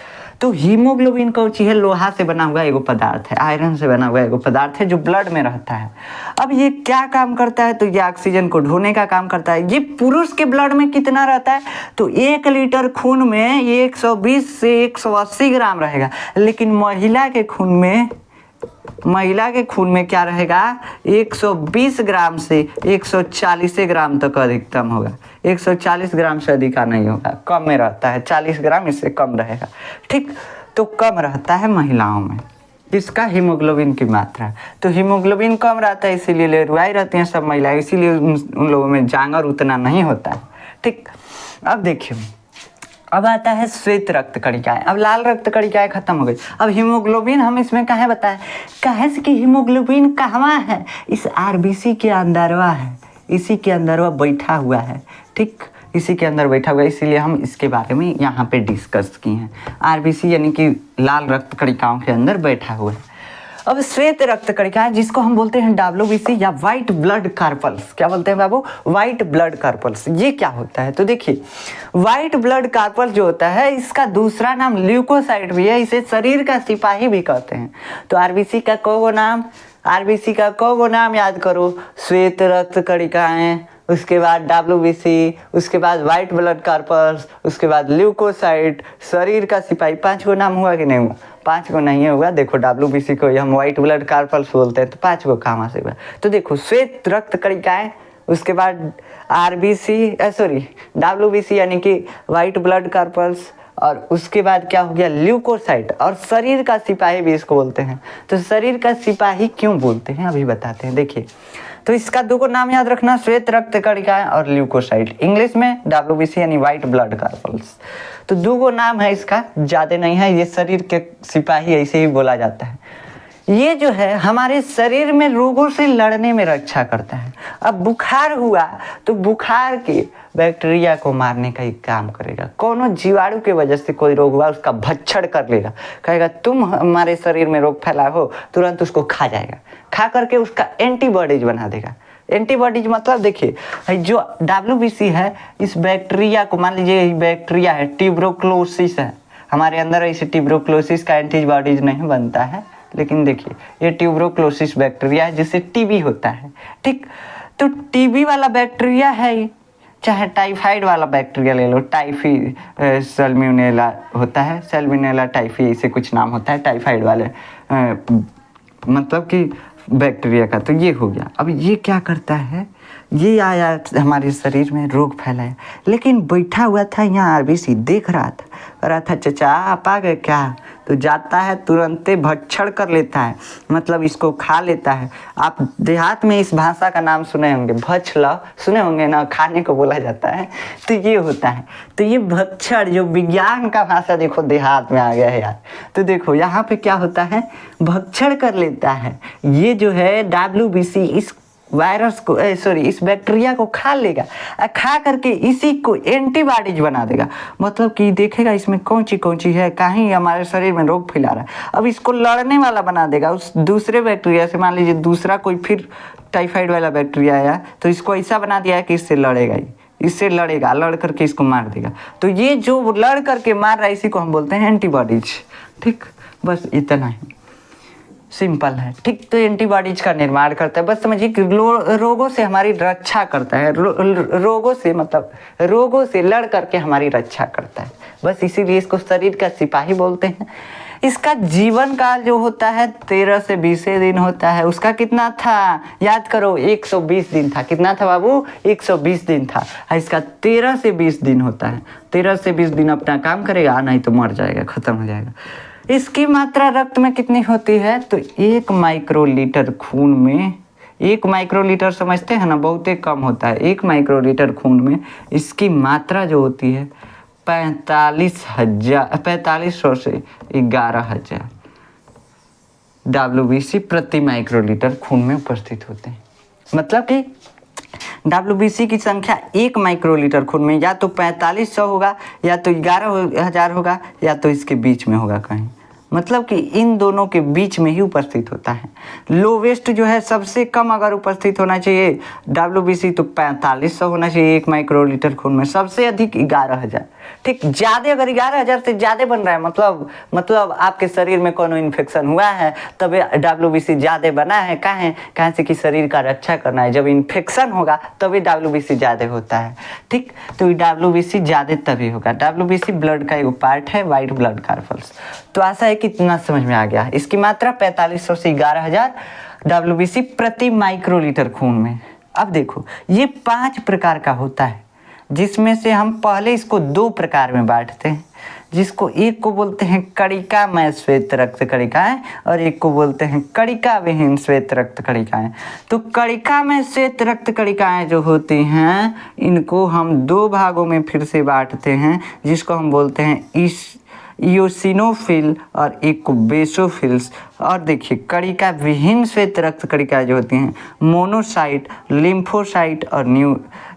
तो हीमोग्लोबिन कौन चीज़ है, लोहा से बना हुआ एगो पदार्थ है, आयरन से बना हुआ एगो पदार्थ है जो ब्लड में रहता है। अब ये क्या काम करता है, तो ये ऑक्सीजन को ढोने का काम करता है। ये पुरुष के ब्लड में कितना रहता है, तो 1 लीटर खून में 120 से 180 ग्राम रहेगा, लेकिन महिला के खून में क्या रहेगा, 120 ग्राम से 140 ग्राम तक अधिकतम होगा, 140 ग्राम से अधिक नहीं होगा, कम में रहता है, 40 ग्राम इससे कम रहेगा, ठीक। तो कम रहता है महिलाओं में इसका हीमोग्लोबिन की मात्रा। तो हीमोग्लोबिन कम रहता है, इसीलिए लेरुआई रहती हैं सब महिलाएं, इसीलिए उन लोगों में जांगर उतना नहीं होता है, ठीक। अब देखिए, अब आता है श्वेत रक्त कणिकाएं। अब लाल रक्त कणिकाएं खत्म हो गई, अब हीमोग्लोबिन हम इसमें काहे बताएं, काहे से कि हीमोग्लोबिन कहाँ है, इस आरबीसी के अंदरवा है, इसी के अंदरवा बैठा हुआ है, ठीक, इसी के अंदर बैठा हुआ है, इसीलिए हम इसके बारे में यहाँ पे डिस्कस किए हैं। आरबीसी यानी कि लाल रक्त कणिकाओं के अंदर बैठा हुआ है। अब श्वेत रक्त कणिकाएं जिसको हम बोलते हैं डब्ल्यूबीसी या वाइट ब्लड कार्पल्स, क्या बोलते हैं बाबू, वाइट ब्लड कार्पल्स, ये क्या होता है, तो देखिए वाइट ब्लड कार्पल जो होता है इसका दूसरा नाम ल्यूकोसाइट भी है, इसे शरीर का सिपाही भी कहते हैं। तो आरबीसी का कौगो नाम याद करो, श्वेत रक्त कणिकाएं, उसके बाद डब्ल्यूबीसी, उसके बाद वाइट ब्लड कार्पल्स, उसके बाद ल्यूकोसाइट, शरीर का सिपाही। 5 गो नाम हुआ कि नहीं हुआ, 5 गो नहीं हुआ। देखो डब्ल्यूबीसी को हम वाइट ब्लड कार्पल्स बोलते हैं, तो 5 गो कहाँ से हुआ, तो देखो श्वेत रक्त कणिकाएं, उसके बाद डब्ल्यूबीसी यानी कि वाइट ब्लड कार्पल्स, और उसके बाद क्या हो गया ल्यूकोसाइट, और शरीर का सिपाही भी इसको बोलते हैं। तो शरीर का सिपाही क्यों बोलते हैं अभी बताते हैं। देखिए तो इसका 2 नाम याद रखना, श्वेत रक्त कणिकाएं और ल्यूकोसाइट, इंग्लिश में डब्ल्यूबीसी यानी वाइट ब्लड कार्पल्स। तो 2 नाम है इसका, ज़्यादा नहीं है, ये शरीर के सिपाही ऐसे ही बोला जाता है। ये जो है हमारे शरीर में रोगों से लड़ने में रक्षा करता है। अब बुखार हुआ तो बुखार के बैक्टीरिया को मारने का ही काम करेगा। कोनो जीवाणु के वजह से कोई रोग हुआ उसका भक्षण कर लेगा, कहेगा तुम हमारे शरीर में रोग फैला हो, तुरंत उसको खा जाएगा, खा करके उसका एंटीबॉडीज बना देगा। एंटीबॉडीज मतलब देखिए जो डब्ल्यूबीसी है, इस बैक्टीरिया को, मान लीजिए ये बैक्टीरिया है, ट्यूबरक्लोसिस है, हमारे अंदर ऐसे ट्यूबरक्लोसिस का एंटीबॉडीज नहीं बनता है, लेकिन देखिए ये ट्यूबरक्लोसिस बैक्टीरिया है जिससे टीबी होता है, ठीक। तो टीबी वाला बैक्टीरिया है, चाहे टाइफाइड वाला बैक्टीरिया ले लो, टाइफी सैल्मोनेला होता है, सैल्मोनेला टाइफी ऐसे कुछ नाम होता है टाइफाइड वाले मतलब कि बैक्टीरिया का। तो ये हो गया। अब ये क्या करता है ये आया हमारे शरीर में, रोग फैलाया। लेकिन बैठा हुआ था यहाँ आरबीसी, देख रहा था, कह रहा था चाचा आप आ गए क्या? तो जाता है तुरंते भक्षण कर लेता है, मतलब इसको खा लेता है। आप देहात में इस भाषा का नाम सुने होंगे, भक्षला सुने होंगे ना, खाने को बोला जाता है। तो ये होता है, तो ये भक्षण जो विज्ञान का भाषा देखो देहात में आ गया है यार। तो देखो यहाँ पे क्या होता है, भक्षण कर लेता है। ये जो है WBC इस वायरस को सॉरी इस बैक्टीरिया को खा लेगा, खा करके इसी को एंटीबॉडीज बना देगा। मतलब कि देखेगा इसमें कौन सी है, कहीं हमारे शरीर में रोग फैला रहा है, अब इसको लड़ने वाला बना देगा उस दूसरे बैक्टीरिया से। मान लीजिए दूसरा कोई फिर टाइफाइड वाला बैक्टीरिया आया, तो इसको ऐसा बना दिया है कि इससे लड़ेगा ही, इससे लड़ेगा, लड़ करके इसको मार देगा। तो ये जो लड़ करके मार रहा है इसी को हम बोलते हैं एंटीबॉडीज। ठीक, बस इतना ही सिंपल है। ठीक, तो एंटीबॉडीज का निर्माण करता है, बस समझिए कि रोगों से हमारी रक्षा करता है। रोगों से मतलब रोगों से लड़ करके हमारी रक्षा करता है, बस इसीलिए इसको शरीर का सिपाही बोलते हैं। इसका जीवन काल जो होता है 13 से 20 दिन होता है। उसका कितना था याद करो, 120 दिन था। कितना था बाबू? 120 दिन था। इसका 13 से 20 दिन होता है। 13 से 20 दिन अपना काम करेगा, नहीं तो मर जाएगा, खत्म हो जाएगा। इसकी मात्रा रक्त में कितनी होती है? तो 1 माइक्रोलीटर खून में, 1 माइक्रोलीटर समझते हैं ना, बहुत ही कम होता है। 1 माइक्रोलीटर खून में इसकी मात्रा जो होती है 4500 से 11,000 WBC प्रति माइक्रोलीटर खून में उपस्थित होते हैं। मतलब कि WBC की संख्या 1 माइक्रोलीटर खून में या तो 4500 होगा, या तो 11,000 होगा, या तो इसके बीच में होगा कहीं। मतलब कि इन दोनों के बीच में ही उपस्थित होता है। लोवेस्ट जो है, सबसे कम अगर उपस्थित होना चाहिए WBC तो 4500 होना चाहिए 1 माइक्रोलीटर खून में, सबसे अधिक 11,000। ठीक, ज़्यादा अगर 11,000 से ज़्यादा बन रहा है मतलब आपके शरीर में कोनो इन्फेक्शन हुआ है तब WBC ज़्यादा बना है। कहाँ से कि शरीर का रक्षा करना है। जब इन्फेक्शन होगा तभी WBC ज़्यादा होता है। ठीक, तो WBC ज़्यादा तभी होगा। WBC ब्लड का एक पार्ट है, वाइट ब्लड कार्पल्स। तो आशा है कि इतना समझ में आ गया। इसकी मात्रा 4500 से 11,000 WBC प्रति माइक्रोलीटर खून में। अब देखो ये 5 प्रकार का होता है, जिसमें से हम पहले इसको 2 प्रकार में बांटते हैं, जिसको एक को बोलते हैं कणिकामय श्वेत रक्त कणिकाएं और एक को बोलते हैं कणिका विहीन श्वेत रक्त कणिकाएं। तो कणिकामय श्वेत रक्त कणिकाएं जो होती हैं इनको हम 2 भागों में फिर से बांटते हैं, जिसको हम बोलते हैं इयोसिनोफिल और एक को बेसोफिल्स। और देखिए कणिका विहीन श्वेत रक्त कणिकाएं जो होती हैं मोनोसाइट, लिम्फोसाइट और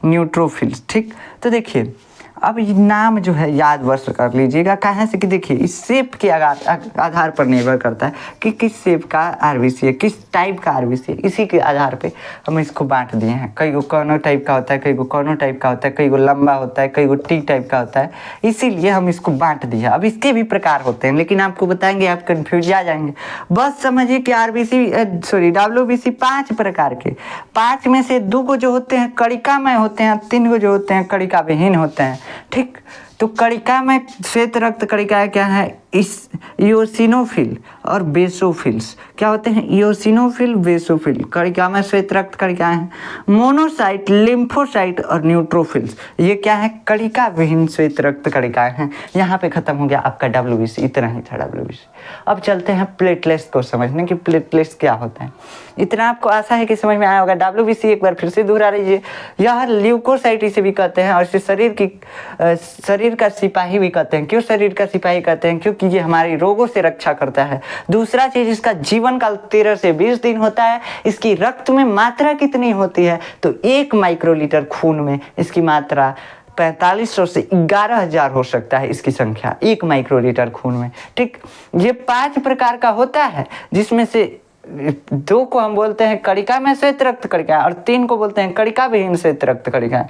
न्यूट्रोफिल्स। ठीक, तो देखिए अब ये नाम जो है याद वर्ष कर लीजिएगा। कहाँ से कि देखिए इस शेप के आधार पर निर्भर करता है कि किस शेप का आरबीसी है, किस टाइप का आरबीसी है। इसी के आधार पे हम इसको बांट दिए हैं। कई को कौनो टाइप का होता है, कई को कौनो टाइप का होता है, कई को लंबा होता है, कई को टी टाइप का होता है, इसीलिए हम इसको बांट दिया। अब इसके भी प्रकार होते हैं, लेकिन आपको बताएंगे आप कन्फ्यूज आ जाएंगे। बस समझिए कि WBC 5 प्रकार के, 5 में से 2 को जो होते हैं कणिकामय होते हैं, 3 को जो होते हैं कणिका विहीन होते हैं। ठीक, तो कणिका में श्वेत रक्त कणिकाएं क्या है, इस इयोसिनोफिल और बेसोफिल्स। क्या होते हैं? इयोसिनोफिल, बेसोफिल। कणिका में श्वेत रक्त कणिकाएं हैं। मोनोसाइट, लिम्फोसाइट और न्यूट्रोफिल्स ये क्या है? कणिका विहीन श्वेत रक्त कणिकाएं हैं। यहाँ पे खत्म हो गया आपका WBC, इतना ही था WBC। अब चलते हैं प्लेटलेट्स को समझने की प्लेटलेट्स क्या होता है। इतना आपको आशा है कि समझ में आया होगा। WBC एक बार फिर से दोहरा लीजिए। यह ल्यूकोसाइट इसे भी कहते हैं और इसे शरीर का सिपाही भी कहते हैं। क्यों शरीर का सिपाही कहते हैं? क्योंकि ये हमारी रोगों से रक्षा करता है। दूसरा चीज, इसका जीवन काल 13 से 20 दिन होता है। इसकी रक्त में मात्रा कितनी होती है? तो 1 माइक्रोलीटर खून में इसकी मात्रा 4500 से 11,000 हो सकता है इसकी संख्या 1 माइक्रोलीटर खून में। ठीक, ये 5 प्रकार का होता है, जिसमें से 2 को हम बोलते हैं कणिका में श्वेत रक्त कणिकाएं और 3 को बोलते हैं कणिका विहीन श्वेत रक्त कणिकाएं।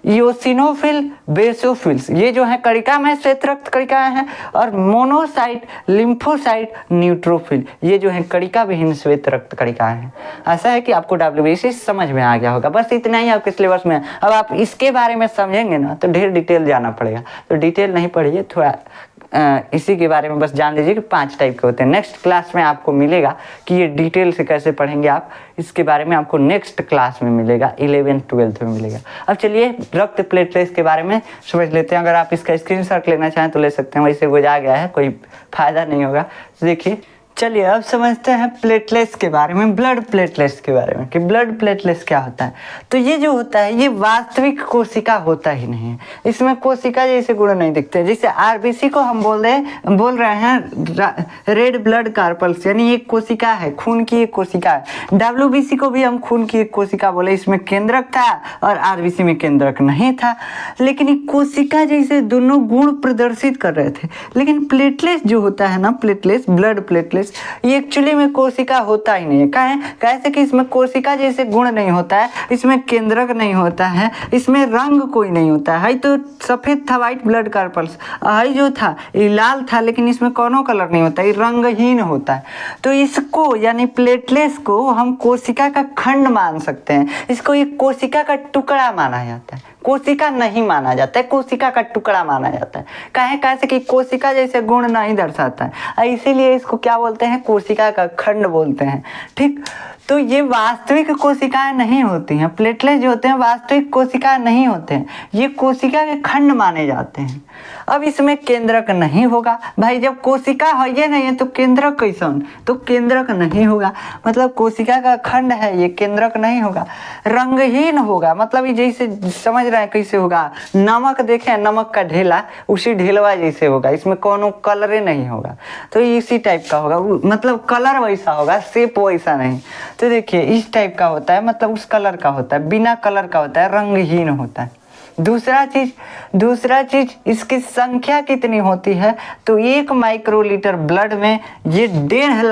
इयोसिनोफिल, बेसोफिल्स ये जो है कणिका में श्वेत रक्त कणिकाएं हैं, और मोनोसाइट, लिम्फोसाइट, न्यूट्रोफिल ये जो है कणिका विहीन श्वेत रक्त कणिकाएं हैं। ऐसा है कि आपको WBC समझ में आ गया होगा। बस इतना ही आपके सिलेबस में। अब आप इसके बारे में समझेंगे ना तो ढेर डिटेल जाना पड़ेगा, तो डिटेल नहीं पढ़िए, थोड़ा इसी के बारे में बस जान लीजिए कि 5 टाइप के होते हैं। नेक्स्ट क्लास में आपको मिलेगा कि ये डिटेल से कैसे पढ़ेंगे आप, इसके बारे में आपको नेक्स्ट क्लास में मिलेगा, 11th-12th में मिलेगा। अब चलिए रक्त प्लेटलेट्स के बारे में समझ लेते हैं। अगर आप इसका स्क्रीनशॉट लेना चाहें तो ले सकते हैं, वैसे वो जा गया है, कोई फायदा नहीं होगा। तो देखिए, चलिए अब समझते हैं प्लेटलेट्स के बारे में, ब्लड प्लेटलेट्स के बारे में कि ब्लड प्लेटलेट्स क्या होता है। तो ये जो होता है ये वास्तविक कोशिका होता ही नहीं है, इसमें कोशिका जैसे गुण नहीं दिखते। जैसे आरबीसी को हम बोल रहे हैं रेड ब्लड कार्पल्स, यानी एक कोशिका है, खून की एक कोशिका है। डब्ल्यूबीसी को भी हम खून की एक कोशिका बोले, इसमें केंद्रक था और आरबीसी में केंद्रक नहीं था, लेकिन एक कोशिका जैसे दोनों गुण प्रदर्शित कर रहे थे। लेकिन प्लेटलेट्स जो होता है ना, प्लेटलेट्स, ब्लड प्लेटलेट्स, ये एक्चुअली में कोशिका होता ही नहीं है। कैसे कि इसमें कोशिका जैसे गुण नहीं होता है, इसमें केंद्रक नहीं होता है, इसमें रंग कोई नहीं होता है। तो सफेद था व्हाइट ब्लड कार्पल्स, है जो था ये लाल था, लेकिन इसमें कोनो कलर नहीं होता, ये रंगहीन होता है। तो इसको यानी प्लेटलेट्स को हम कोशिका का खंड मान सकते हैं, इसको एक कोशिका का टुकड़ा माना जाता है, कोशिका नहीं माना जाता है, कोशिका का टुकड़ा माना जाता है। कैसे कि कोशिका जैसे गुण नहीं दर्शाता है, इसीलिए इसको क्या बोलते हैं, कोशिका का खंड बोलते हैं। ठीक, तो ये वास्तविक कोशिकाएं नहीं होती हैं, प्लेटलेट जो होते हैं वास्तविक कोशिकाएं नहीं होते हैं, ये कोशिका के खंड माने जाते हैं। अब इसमें केंद्रक नहीं होगा भाई, जब कोशिका है ये नहीं है तो केंद्रक कैसन, तो केंद्रक नहीं होगा, मतलब कोशिका का खंड है ये, केंद्रक नहीं होगा। रंगहीन होगा, मतलब ये जैसे समझ रहे हैं कैसे होगा, नमक देखें, नमक का ढेला उसी ढेलवा जैसे होगा, इसमें कोनो कलर नहीं होगा, तो इसी टाइप का होगा, मतलब कलर वैसा होगा, शेप वैसा नहीं। तो देखिए इस टाइप का होता है, मतलब उस कलर का होता है, बिना कलर का होता है, रंगहीन होता है। दूसरा चीज इसकी संख्या कितनी होती है, तो 1 माइक्रोलीटर ब्लड में ये 1.5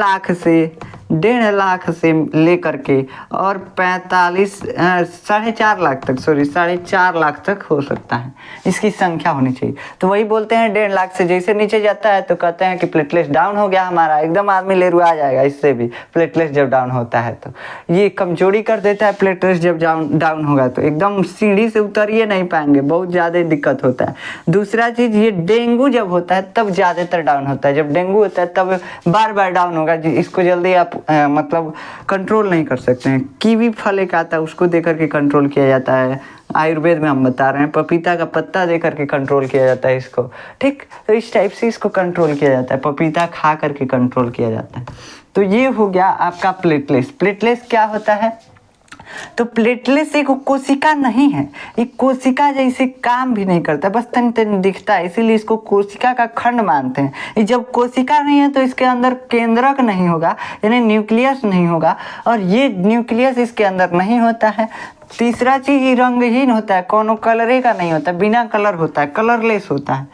लाख से लेकर के और 4.5 लाख तक, 4.5 लाख तक हो सकता है, इसकी संख्या होनी चाहिए। तो वही बोलते हैं 1.5 लाख से जैसे नीचे जाता है तो कहते हैं कि प्लेटलेट्स डाउन हो गया हमारा, एकदम आदमी लेरुआ जाएगा इससे भी। प्लेटलेट्स जब डाउन होता है तो ये कमजोरी कर देता है, प्लेटलेट्स जब डाउन होगा तो एकदम सीढ़ी से उतरिए नहीं पाएंगे, बहुत ज़्यादा दिक्कत होता है। दूसरा चीज़, ये डेंगू जब होता है तब ज़्यादातर डाउन होता है, जब डेंगू होता है तब बार बार डाउन होगा, इसको जल्दी आप मतलब कंट्रोल नहीं कर सकते हैं। कीवी फल एक आता है, उसको देकर के कंट्रोल किया जाता है, आयुर्वेद में हम बता रहे हैं। पपीता का पत्ता देकर के कंट्रोल किया जाता है इसको, ठीक। तो इस टाइप से इसको कंट्रोल किया जाता है, पपीता खा करके कंट्रोल किया जाता है। तो ये हो गया आपका प्लेटलेट्स। प्लेटलेट्स क्या होता है, तो प्लेटलेट्स एक कोशिका नहीं है, एक कोशिका जैसे काम भी नहीं करता, बस तन तन दिखता है, इसीलिए इसको कोशिका का खंड मानते हैं। जब कोशिका नहीं है तो इसके अंदर केंद्रक नहीं होगा, यानी न्यूक्लियस नहीं होगा, और ये न्यूक्लियस इसके अंदर नहीं होता है। तीसरा चीज, ये रंगहीन होता है, कोनो कलरे का नहीं होता, बिना कलर होता है, कलरलेस होता है।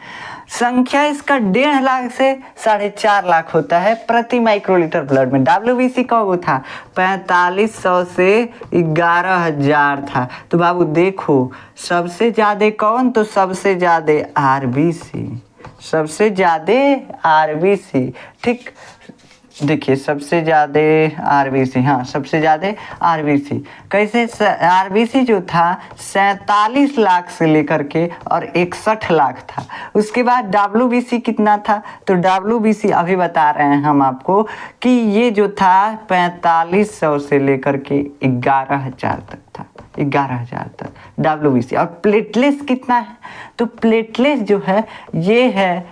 संख्या इसका 1.5 लाख से 4.5 लाख होता है प्रति माइक्रोलीटर ब्लड में। डब्ल्यूबीसी का वो था 4500 से 11,000 था। तो बाबू देखो सबसे ज़्यादा कौन, तो सबसे ज़्यादा आरबीसी, सबसे ज़्यादा आरबीसी, ठीक। देखिए सबसे ज़्यादा आरबीसी, हाँ सबसे ज़्यादा आरबीसी। कैसे, आरबीसी जो था 47 लाख से लेकर के और 61 लाख था। उसके बाद डब्ल्यूबीसी कितना था, तो डब्ल्यूबीसी अभी बता रहे हैं हम आपको कि ये जो था 4500 से लेकर के 11,000 तक था, 11,000 तक डब्ल्यूबीसी। और प्लेटलेट्स कितना है, तो प्लेटलेट्स जो है ये है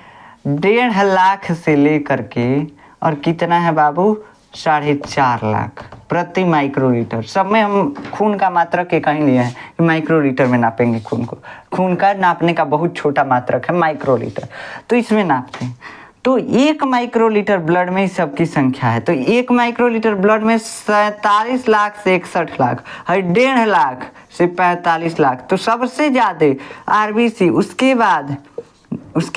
1.5 लाख से लेकर के और कितना है बाबू 4.5 लाख प्रति माइक्रोलीटर। सब में हम खून का मात्रक एक कहीं लिए हैं कि माइक्रोलीटर में नापेंगे खून को, खून का नापने का बहुत छोटा मात्रक है माइक्रोलीटर, तो इसमें नापते हैं। तो 1 माइक्रोलीटर ब्लड में इस सब की संख्या है, तो 1 माइक्रोलीटर ब्लड में 47 लाख से 61 लाख है, 1.5 लाख से 45 लाख। तो सबसे ज़्यादा आरबीसी, उसके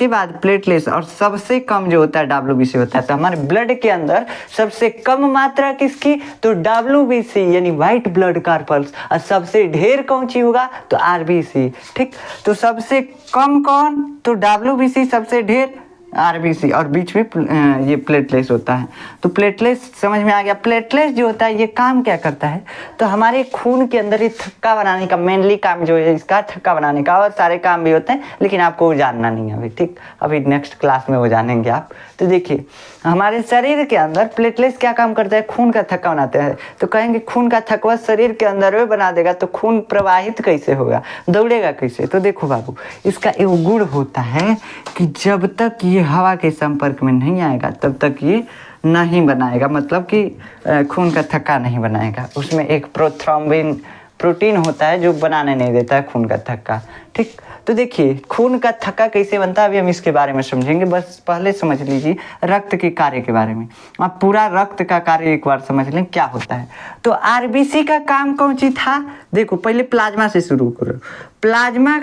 बाद प्लेटलेट्स, और सबसे कम जो होता है डब्ल्यूबीसी होता है। तो हमारे ब्लड के अंदर सबसे कम मात्रा किसकी, तो डब्ल्यूबीसी यानी व्हाइट ब्लड कार्पल्स, और सबसे ढेर कौन सी होगा, तो आरबीसी, ठीक। तो सबसे कम कौन, तो डब्ल्यूबीसी, सबसे ढेर आरबीसी और बीच में ये प्लेटलेट्स होता है। तो प्लेटलेट्स समझ में आ गया। प्लेटलेट्स जो होता है ये काम क्या करता है, तो हमारे खून के अंदर ये थक्का बनाने का मेनली काम जो है इसका थक्का बनाने का, और सारे काम भी होते हैं लेकिन आपको वो जानना नहीं है अभी, ठीक। अभी नेक्स्ट क्लास में वो जानेंगे आप। तो देखिए हमारे शरीर के अंदर प्लेटलेट्स क्या काम करता है, खून का थक्का बनाते हैं। तो कहेंगे खून का थक्का शरीर के अंदर में बना देगा तो खून प्रवाहित कैसे होगा, दौड़ेगा कैसे। तो देखो बाबू, इसका एक गुण होता है कि जब तक ये हवा के संपर्क में नहीं आएगा तब तक ये नहीं बनाएगा, मतलब कि खून का थक्का नहीं बनाएगा। उसमें एक प्रोथ्रोम्बिन प्रोटीन होता है जो बनाने नहीं देता है खून का थक्का, ठीक। तो देखिए खून का थक्का कैसे बनता है अभी हम इसके बारे में समझेंगे। बस पहले समझ लीजिए रक्त के कार्य के बारे में। आप पूरा रक्त का कार्य एक बार समझ लें क्या होता है। तो आरबीसी का काम कौन सी था, देखो पहले प्लाज्मा से शुरू करो। प्लाज्मा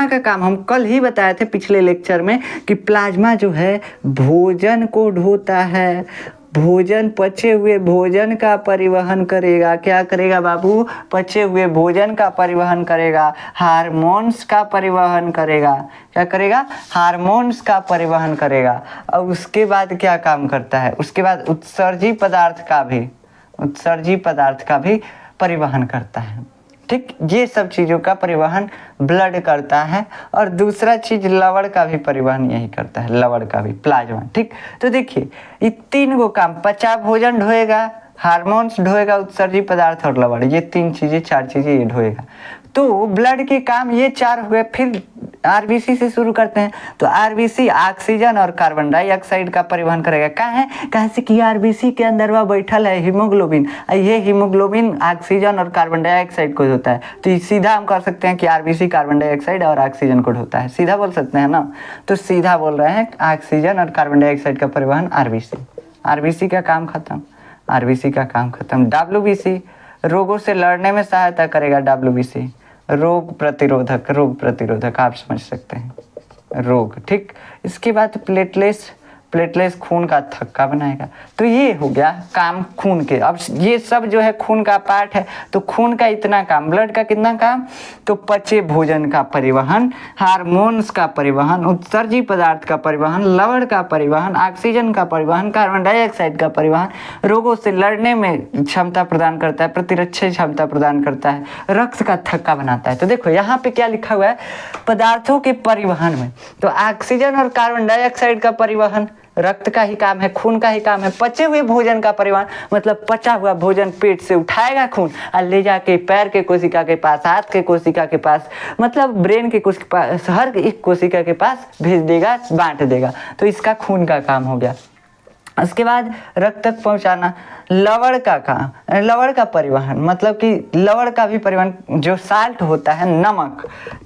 का काम हम कल ही बताए थे पिछले लेक्चर में कि प्लाज्मा जो है भोजन को ढोता है, भोजन पचे हुए भोजन का परिवहन करेगा। क्या करेगा बाबू, पचे हुए भोजन का परिवहन करेगा, हार्मोन्स का परिवहन करेगा। क्या करेगा, हार्मोन्स का परिवहन करेगा। और उसके बाद क्या काम करता है, उसके बाद उत्सर्जी पदार्थ का भी परिवहन करता है, ठीक। ये सब चीज़ों का परिवहन ब्लड करता है। और दूसरा चीज़ लवण का भी परिवहन यही करता है, लवण का भी, प्लाज्मा, ठीक। तो देखिए ये तीन को काम, पचा भोजन ढोएगा, हार्मोन्स ढोएगा, उत्सर्जी पदार्थ और लवण, ये तीन चीज़ें चार चीज़ें ये ढोएगा। तो ब्लड के काम ये चार हो गए। फिर आरबीसी से शुरू करते हैं। तो आरबीसी ऑक्सीजन और कार्बन डाइऑक्साइड का परिवहन करेगा। कहाँ से कि आरबीसी के अंदर वह बैठल है हीमोग्लोबिन, ये हीमोग्लोबिन ऑक्सीजन और कार्बन डाइऑक्साइड को होता है। तो सीधा हम कर सकते हैं कि आरबीसी कार्बन डाइऑक्साइड और ऑक्सीजन को होता है, सीधा बोल सकते हैं ना। तो सीधा बोल रहे हैं ऑक्सीजन और कार्बन डाइऑक्साइड का परिवहन आरबीसी का काम खत्म, आरबीसी का काम खत्म। डब्ल्यूबीसी रोगों से लड़ने में सहायता करेगा। डब्ल्यूबीसी रोग प्रतिरोधक आप समझ सकते हैं, रोग, ठीक। इसके बाद प्लेटलेट्स खून का थक्का बनाएगा। तो ये हो गया काम खून के। अब ये सब जो है खून का पार्ट है। तो खून का इतना काम, ब्लड का कितना काम, तो पचे भोजन का परिवहन, हार्मोन्स का परिवहन, उत्सर्जी पदार्थ का परिवहन, लवण का परिवहन, ऑक्सीजन का परिवहन, कार्बन डाइऑक्साइड का परिवहन, रोगों से लड़ने में क्षमता प्रदान करता है, प्रतिरक्षा क्षमता प्रदान करता है, रक्त का थक्का बनाता है। तो देखो यहाँ पे क्या लिखा हुआ है, पदार्थों के परिवहन में तो ऑक्सीजन और कार्बन डाइऑक्साइड का परिवहन रक्त का ही काम है, खून का ही काम है। पचे हुए भोजन का परिवहन मतलब पचा हुआ भोजन पेट से उठाएगा खून और ले जाके पैर के कोशिका के पास, हाथ के कोशिका के पास, मतलब ब्रेन के कोशिका के पास, हर एक कोशिका के पास भेज देगा, बांट देगा। तो इसका खून का काम हो गया। उसके बाद रक्त तक पहुंचाना, लवण का काम, लवण का परिवहन मतलब कि लवण का भी परिवहन, जो साल्ट होता है,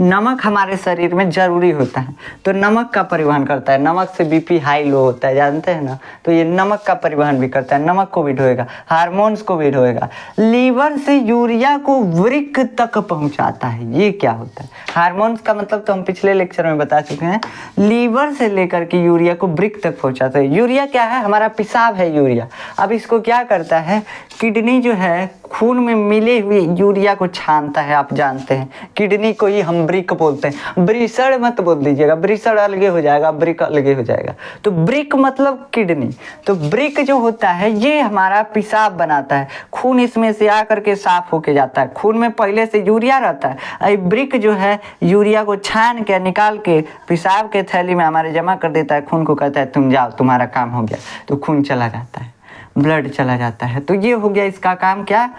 नमक हमारे शरीर में जरूरी होता है। तो नमक का परिवहन करता है। नमक से बीपी हाई लो होता है, जानते हैं ना। तो ये नमक का परिवहन भी करता है, नमक को भी ढोएगा, हार्मोन्स को भी ढोएगा। लीवर से यूरिया को वृक्क तक पहुंचाता है। ये क्या होता है, हार्मोन्स का मतलब तो हम पिछले लेक्चर में बता चुके हैं। लीवर से लेकर के यूरिया को वृक्क तक पहुंचाता है। यूरिया क्या है, हमारा पेशाब है यूरिया। अब इसको क्या करता है, किडनी जो है खून में मिले हुए यूरिया को छानता है। आप जानते हैं किडनी को ही हम ब्रिक बोलते हैं। ब्रिसड़ मत बोल दीजिएगा, ब्रिसड़ अलगे हो जाएगा, ब्रिक अलगे हो जाएगा। तो ब्रिक मतलब किडनी। तो ब्रिक जो होता है ये हमारा पेशाब बनाता है, खून इसमें से आकर के साफ होके जाता है। खून में पहले से यूरिया रहता है, ब्रिक जो है यूरिया को छान के निकाल के पेशाब के थैली में हमारे जमा कर देता है। खून को कहता है तुम जाओ, तुम्हारा काम हो गया। तो खून चला जाता है, ब्लड चला जाता है। तो ये हो गया इसका काम, क्या,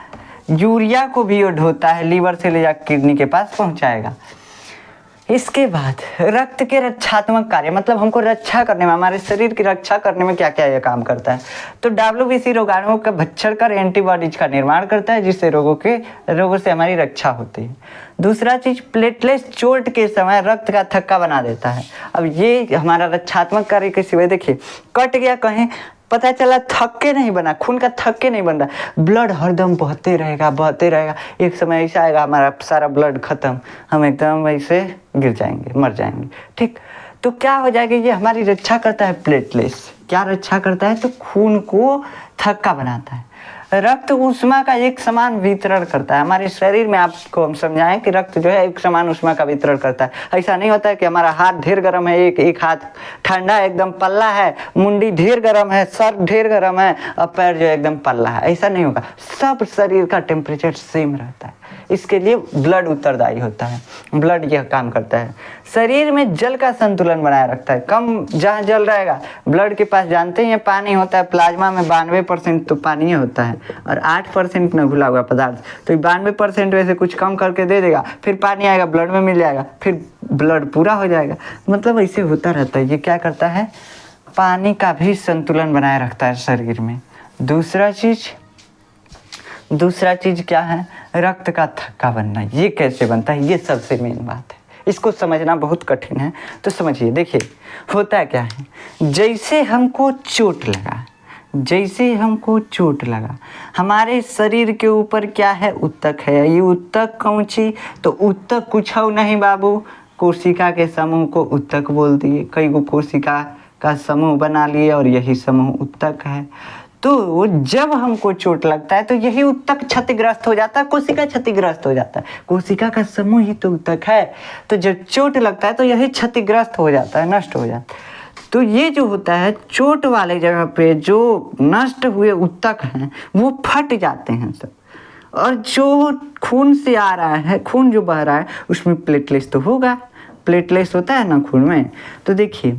यूरिया को भी ढोता है, लीवर से ले जाकर किडनी के पास पहुंचाएगा। इसके बाद रक्त के रक्षात्मक कार्य मतलब हमको रक्षा करने में, हमारे शरीर की रक्षा करने में क्या क्या ये काम करता है। तो डब्ल्यूबीसी रोगाणुओं का भक्षण कर एंटीबॉडीज का निर्माण करता है, जिससे रोगों से हमारी रक्षा होती है। दूसरा चीज, प्लेटलेट्स चोट के समय रक्त का थक्का बना देता है। अब ये हमारा रक्षात्मक कार्य के सिवाय देखिए, कट गया कहीं, पता चला थक्के नहीं बना, खून का थक्के नहीं बन रहा, ब्लड हरदम बहते रहेगा। एक समय ऐसा आएगा हमारा सारा ब्लड खत्म, हम एकदम ऐसे गिर जाएंगे, मर जाएंगे, ठीक। तो क्या हो जाएगा, ये हमारी रक्षा करता है। प्लेटलेट्स क्या रक्षा करता है, तो खून को थक्का बनाता है। रक्त ऊष्मा का एक समान वितरण करता है हमारे शरीर में। आपको हम समझाएं कि रक्त जो है एक समान ऊष्मा का वितरण करता है। ऐसा नहीं होता है कि हमारा हाथ ढेर गर्म है, एक हाथ ठंडा है, एकदम पल्ला है, मुंडी ढेर गर्म है, सर ढेर गर्म है और पैर जो है एकदम पल्ला है, ऐसा नहीं होगा। सब शरीर का टेम्परेचर सेम रहता है। इसके लिए ब्लड उत्तरदायी होता है, ब्लड यह काम करता है। शरीर में जल का संतुलन बनाए रखता है। कम जहाँ जल रहेगा, ब्लड के पास जानते हैं पानी होता है, प्लाज्मा में 92% तो पानी होता है और 8% न घुला हुआ पदार्थ। तो 92% वैसे कुछ कम करके दे देगा, फिर पानी आएगा, ब्लड में मिल जाएगा, फिर ब्लड पूरा हो जाएगा। मतलब ऐसे होता रहता है। ये क्या करता है, पानी का भी संतुलन बनाए रखता है शरीर में। दूसरा चीज क्या है, रक्त का थक्का बनना। ये कैसे बनता है, ये सबसे मेन बात है। इसको समझना बहुत कठिन है, तो समझिए। देखिए होता क्या है, जैसे हमको चोट लगा, हमारे शरीर के ऊपर क्या है, उत्तक है। ये उत्तक कौन सी, तो उत्तक कुछ हो नहीं बाबू, कोशिका के समूह को उत्तक बोल दिए। कई गो कोशिका का समूह बना लिए और यही समूह उत्तक है। तो जब हमको चोट लगता है तो यही उत्तक क्षतिग्रस्त हो जाता है, कोशिका क्षतिग्रस्त हो जाता है। कोशिका का समूह ही तो उत्तक है। तो जब चोट लगता है तो यही क्षतिग्रस्त हो जाता है, नष्ट हो जाता है। तो ये जो होता है, चोट वाले जगह पे जो नष्ट हुए उत्तक हैं वो फट जाते हैं सब। और जो खून से आ रहा है, खून जो बह रहा है, उसमें प्लेटलेट्स तो होगा, प्लेटलेट्स होता है ना खून में। तो देखिए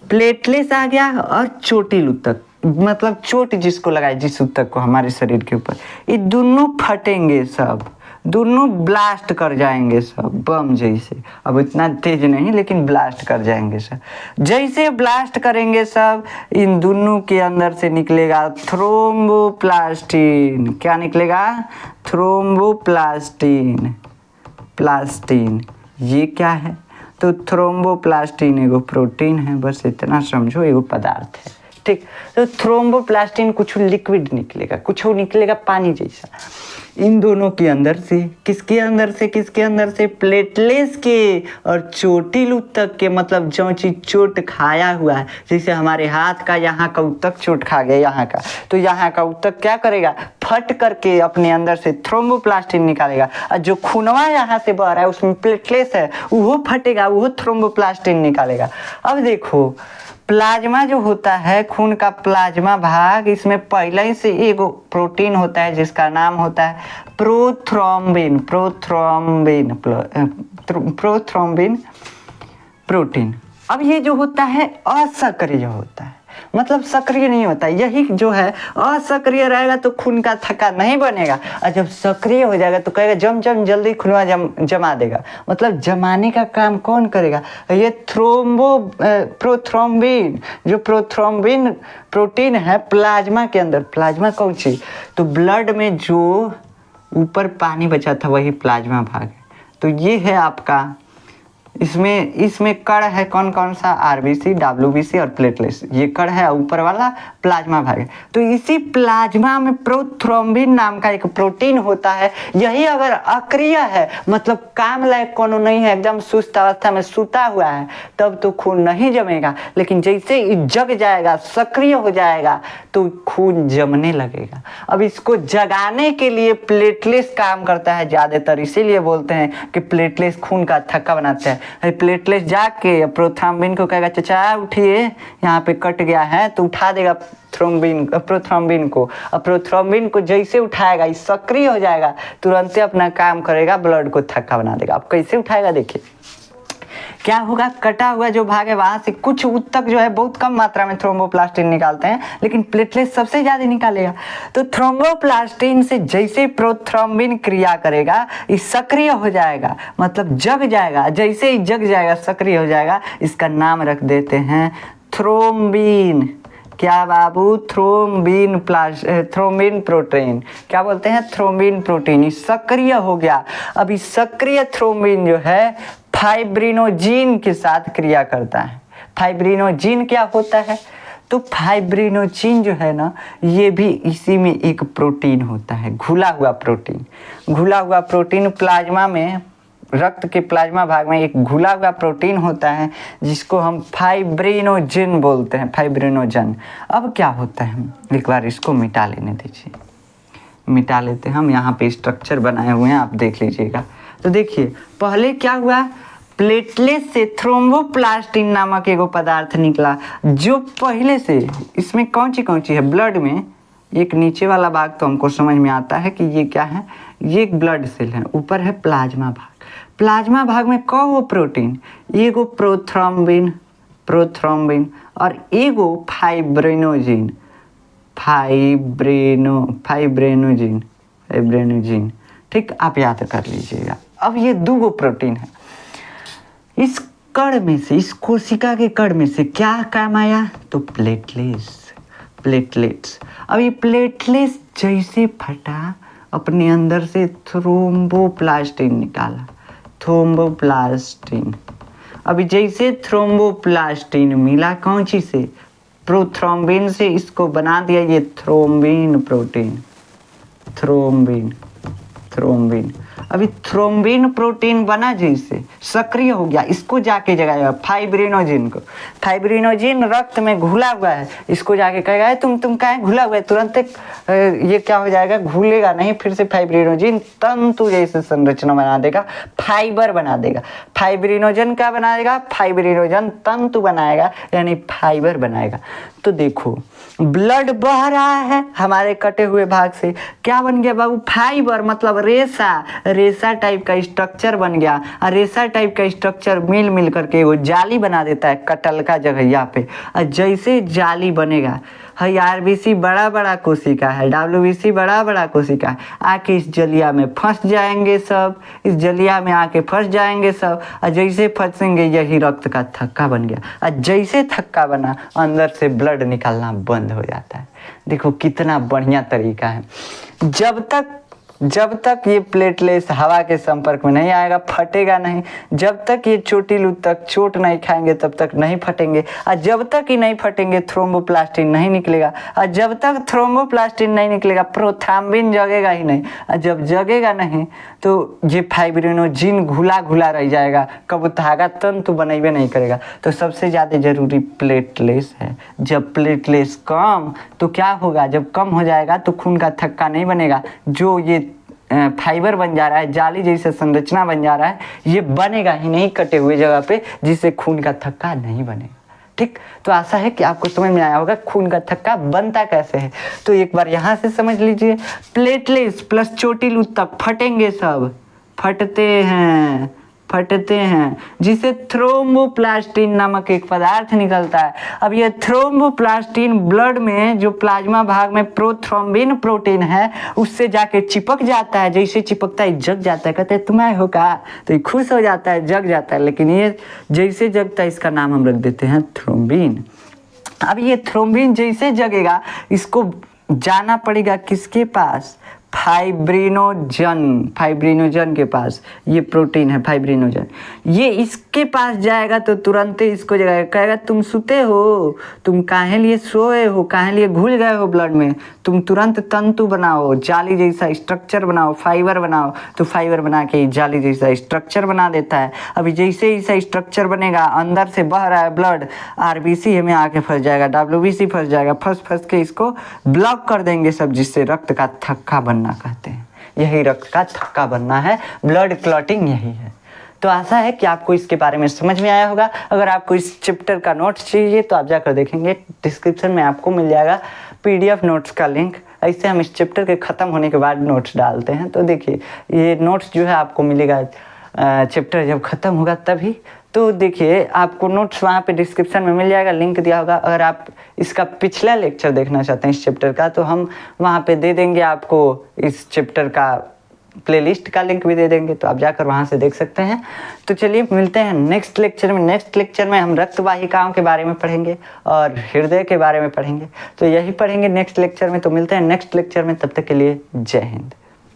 प्लेटलेट्स आ गया और चोटिल उत्तक, मतलब चोट जिसको लगाए, जिस उत्तक को हमारे शरीर के ऊपर, ये दोनों फटेंगे सब, दोनों ब्लास्ट कर जाएंगे सब, बम जैसे। अब इतना तेज नहीं, लेकिन ब्लास्ट कर जाएंगे सब। जैसे ब्लास्ट करेंगे सब, इन दोनों के अंदर से निकलेगा थ्रोम्बोप्लास्टिन। क्या निकलेगा, प्लास्टिन। ये क्या है, तो थ्रोम्बोप्लास्टिन एगो प्रोटीन है, बस इतना समझो, एगो पदार्थ है, ठीक। तो थ्रोम्बोप्लास्टिन कुछ लिक्विड निकलेगा, कुछ निकलेगा पानी जैसा। इन दोनों के अंदर से, किसके अंदर से, प्लेटलेट्स के और चोटिल उत्तक के। मतलब जो चीज चोट खाया हुआ है, जैसे हमारे हाथ का यहाँ का उत्तक चोट खा गया यहाँ का, तो यहाँ का उत्तक क्या करेगा, फट करके अपने अंदर से थ्रोम्बोप्लास्टिन निकालेगा। और जो खूनवा यहाँ से बह रहा है उसमें प्लेटलेट्स है, वो फटेगा, वो थ्रोम्बोप्लास्टिन निकालेगा। अब देखो प्लाज्मा जो होता है, खून का प्लाज्मा भाग, इसमें पहले ही से एक प्रोटीन होता है जिसका नाम होता है प्रोथ्रोम्बिन प्रोटीन। अब ये जो होता है असक्रिय होता है, मतलब सक्रिय नहीं होता। यही जो है असक्रिय रहेगा तो खून का थक्का नहीं बनेगा, और जब सक्रिय हो जाएगा तो कहेगा जम जल्दी खूनवा जमा देगा। मतलब जमाने का काम कौन करेगा, ये प्रोथ्रोम्बिन, जो प्रोथ्रोम्बिन प्रोटीन है प्लाज्मा के अंदर। प्लाज्मा कौन सी, तो ब्लड में जो ऊपर पानी बचा था वही प्लाज्मा भाग है। तो ये है आपका, इसमें कण है कौन कौन सा, आरबीसी, डब्ल्यूबीसी और प्लेटलेट्स। ये कण है, ऊपर वाला प्लाज्मा भाग है। तो इसी प्लाज्मा में प्रोथ्रोम्बिन नाम का एक प्रोटीन होता है। यही अगर अक्रिय है, मतलब काम लायक कोनो नहीं है, एकदम सुस्त अवस्था में सूता हुआ है, तब तो खून नहीं जमेगा। लेकिन जैसे ही जग जाएगा, सक्रिय हो जाएगा, तो खून जमने लगेगा। अब इसको जगाने के लिए प्लेटलेट्स काम करता है ज़्यादातर, इसीलिए बोलते हैं कि प्लेटलेट्स खून का थक्का बनाते हैं। प्लेटलेट्स जाके प्रोथ्रोम्बिन को कहेगा चाचा उठिए, यहाँ पे कट गया है, तो उठा देगा प्रोथ्रोम्बिन को। और प्रोथ्रोम्बिन को जैसे उठाएगा, ये सक्रिय हो जाएगा, तुरंत अपना काम करेगा, ब्लड को थक्का बना देगा। अब कैसे उठाएगा देखिए क्या होगा, कटा हुआ जो भाग है वहां से कुछ उत्तक जो है बहुत कम मात्रा में थ्रोम्बोप्लास्टिन निकालते हैं, लेकिन प्लेटलेट सबसे ज्यादा निकालेगा। तो थ्रोम्बोप्लास्टिन से जैसे प्रोथ्रोम्बिन क्रिया करेगा, ये सक्रिय हो जाएगा, मतलब जग जाएगा। जैसे ही जग जाएगा, सक्रिय हो जाएगा, इसका नाम रख देते हैं थ्रोम्बिन। क्या बाबू, थ्रोम्बिन प्रोटीन। क्या बोलते हैं, थ्रोम्बिन प्रोटीन। सक्रिय हो गया। अभी सक्रिय थ्रोम्बिन जो है फाइब्रिनोजिन के साथ क्रिया करता है। फाइब्रिनोजिन क्या होता है, तो फाइब्रिनोजिन जो है ना, ये भी इसी में एक प्रोटीन होता है, घुला हुआ प्रोटीन प्लाज्मा में, रक्त के प्लाज्मा भाग में एक घुला हुआ प्रोटीन होता है जिसको हम फाइब्रिनोजिन बोलते हैं, फाइब्रिनोजन। अब क्या होता है, एक बार इसको मिटा लेने दीजिए। मिटा लेते हैं हम। यहाँ पे स्ट्रक्चर बनाए हुए हैं, आप देख लीजिएगा। तो देखिए पहले क्या हुआ, प्लेटलेट से थ्रोम्बोप्लास्टिन नामक एगो पदार्थ निकला, जो पहले से इसमें कौन सी है, ब्लड में एक नीचे वाला भाग तो हमको समझ में आता है कि ये क्या है, ये एक ब्लड सेल है। ऊपर है प्लाज्मा भाग, प्लाज्मा भाग में कौन प्रोटीन, एगो प्रोथ्रोम्बिन और एगो फाइब्रिनोजिन। ठीक, आप याद कर लीजिएगा। अब ये दो प्रोटीन है। इस कण में से, इस कोशिका के कण में से क्या काम आया, तो प्लेटलेट्स। अब ये प्लेटलेट्स जैसे फटा, अपने अंदर से थ्रोम्बोप्लास्टिन निकाला, थ्रोम्बोप्लास्टिन। अभी जैसे थ्रोम्बोप्लास्टिन मिला कौन सी से, प्रोथ्रोम्बिन से, इसको बना दिया ये थ्रोम्बिन प्रोटीन, थ्रोम्बिन। अभी थ्रोम्बिन प्रोटीन बना, जैसे सक्रिय हो गया, इसको जाके जगाएगा फाइब्रिनोजिन को। फाइब्रिनोजिन रक्त में घुला हुआ है, इसको जाके कहेगा तुम कहाँ घुला हुआ है, तुरंत ये क्या हो जाएगा, घुलेगा नहीं, फिर से फाइब्रिनोजिन तंतु जैसे संरचना बना देगा, फाइबर बना देगा। फाइब्रिनोजन क्या बनाएगा, फाइब्रिनोजन तंतु बनाएगा, यानी फाइबर बनाएगा। तो देखो ब्लड बह रहा है हमारे कटे हुए भाग से, क्या बन गया बाबू, फाइबर, मतलब रेसा टाइप का स्ट्रक्चर बन गया। और रेसा टाइप का स्ट्रक्चर मिल करके वो जाली बना देता है कटल का जगह पे। और जैसे जाली बनेगा, है आरबीसी बड़ा कोशिका है, डब्ल्यूबीसी बड़ा कोशिका है, आके इस जलिया में फंस जाएंगे सब, इस जलिया में आके फंस जाएंगे सब। और जैसे फंसेंगे, यही रक्त का थक्का बन गया। और जैसे थक्का बना, अंदर से ब्लड निकलना बंद हो जाता है। देखो कितना बढ़िया तरीका है। जब तक ये प्लेटलेट्स हवा के संपर्क में नहीं आएगा, फटेगा नहीं। जब तक ये चोटिल तक चोट नहीं खाएंगे, तब तक नहीं फटेंगे। और जब तक ही नहीं फटेंगे, थ्रोम्बोप्लास्टिन नहीं निकलेगा। और जब तक थ्रोम्बोप्लास्टिन नहीं निकलेगा, प्रोथ्रोम्बिन जगेगा ही नहीं। और जब जगेगा नहीं, तो ये फाइब्रिनोजिन घुला रह जाएगा, कब धागा तंतु बनेबे नहीं करेगा। तो सबसे ज़्यादा जरूरी प्लेटलेट्स है। जब प्लेटलेट्स कम, तो क्या होगा, जब कम हो जाएगा तो खून का थक्का नहीं बनेगा, जो ये फाइबर बन जा रहा है, जाली जैसे संरचना बन जा रहा है, ये बनेगा ही नहीं कटे हुए जगह पे, जिससे खून का थक्का नहीं बनेगा। ठीक, तो आशा है कि आपको समझ में आया होगा खून का थक्का बनता कैसे है। तो एक बार यहाँ से समझ लीजिए, प्लेटलेट्स प्लस चोटिल ऊतक फटेंगे, सब फटते हैं, जिसे थ्रोम्बोप्लास्टिन नामक एक पदार्थ निकलता है। अब ये थ्रोम्बोप्लास्टिन ब्लड में जो प्लाज्मा भाग में प्रोथ्रोम्बिन प्रोटीन है, उससे जाके चिपक जाता है। जैसे चिपकता है, जग जाता है। कहते हैं तुम्हें हो का, तो ये खुश हो जाता है, जग जाता है। लेकिन ये जैसे जगता है, इसका नाम हम रख देते हैं थ्रोम्बिन। अब ये थ्रोम्बिन जैसे जगेगा, इसको जाना पड़ेगा किसके पास, फाइब्रिनोजन के पास। ये प्रोटीन है फाइब्रिनोजन, ये इसके पास जाएगा तो तुरंत इसको जगाएगा, कहेगा तुम सुते हो, तुम काहे लिए सोए हो, काहे लिए घुल गए हो ब्लड में, तुम तुरंत तंतु बनाओ, जाली जैसा स्ट्रक्चर बनाओ, फाइबर बनाओ। तो फाइबर बना के जाली जैसा स्ट्रक्चर बना देता है। अभी जैसे ऐसा स्ट्रक्चर बनेगा, अंदर से बह रहा है ब्लड, आरबीसी में आके फंस जाएगा, डब्ल्यूबीसी फंस जाएगा, फंस के इसको ब्लॉक कर देंगे सब, जिससे रक्त का थक्का बनना कहते हैं। यही रक्त का थक्का बनना है, ब्लड क्लॉटिंग यही है। तो आशा है कि आपको इसके बारे में समझ में आया होगा। अगर आपको इस चैप्टर का नोट्स चाहिए तो आप जाकर देखेंगे, डिस्क्रिप्शन में आपको मिल जाएगा पीडीएफ नोट्स का लिंक। ऐसे हम इस चैप्टर के ख़त्म होने के बाद नोट्स डालते हैं। तो देखिए ये नोट्स जो है आपको मिलेगा चैप्टर जब ख़त्म होगा तभी। तो देखिए आपको नोट्स वहाँ पे डिस्क्रिप्शन में मिल जाएगा, लिंक दिया होगा। अगर आप इसका पिछला लेक्चर देखना चाहते हैं इस चैप्टर का, तो हम वहाँ पे दे देंगे आपको इस चैप्टर का प्लेलिस्ट का लिंक भी दे देंगे, तो आप जाकर वहाँ से देख सकते हैं। तो चलिए मिलते हैं नेक्स्ट लेक्चर में। नेक्स्ट लेक्चर में हम रक्त वाहिकाओं के बारे में पढ़ेंगे और हृदय के बारे में पढ़ेंगे। तो यही पढ़ेंगे नेक्स्ट लेक्चर में। तो मिलते हैं नेक्स्ट लेक्चर में, तब तक के लिए जय हिंद।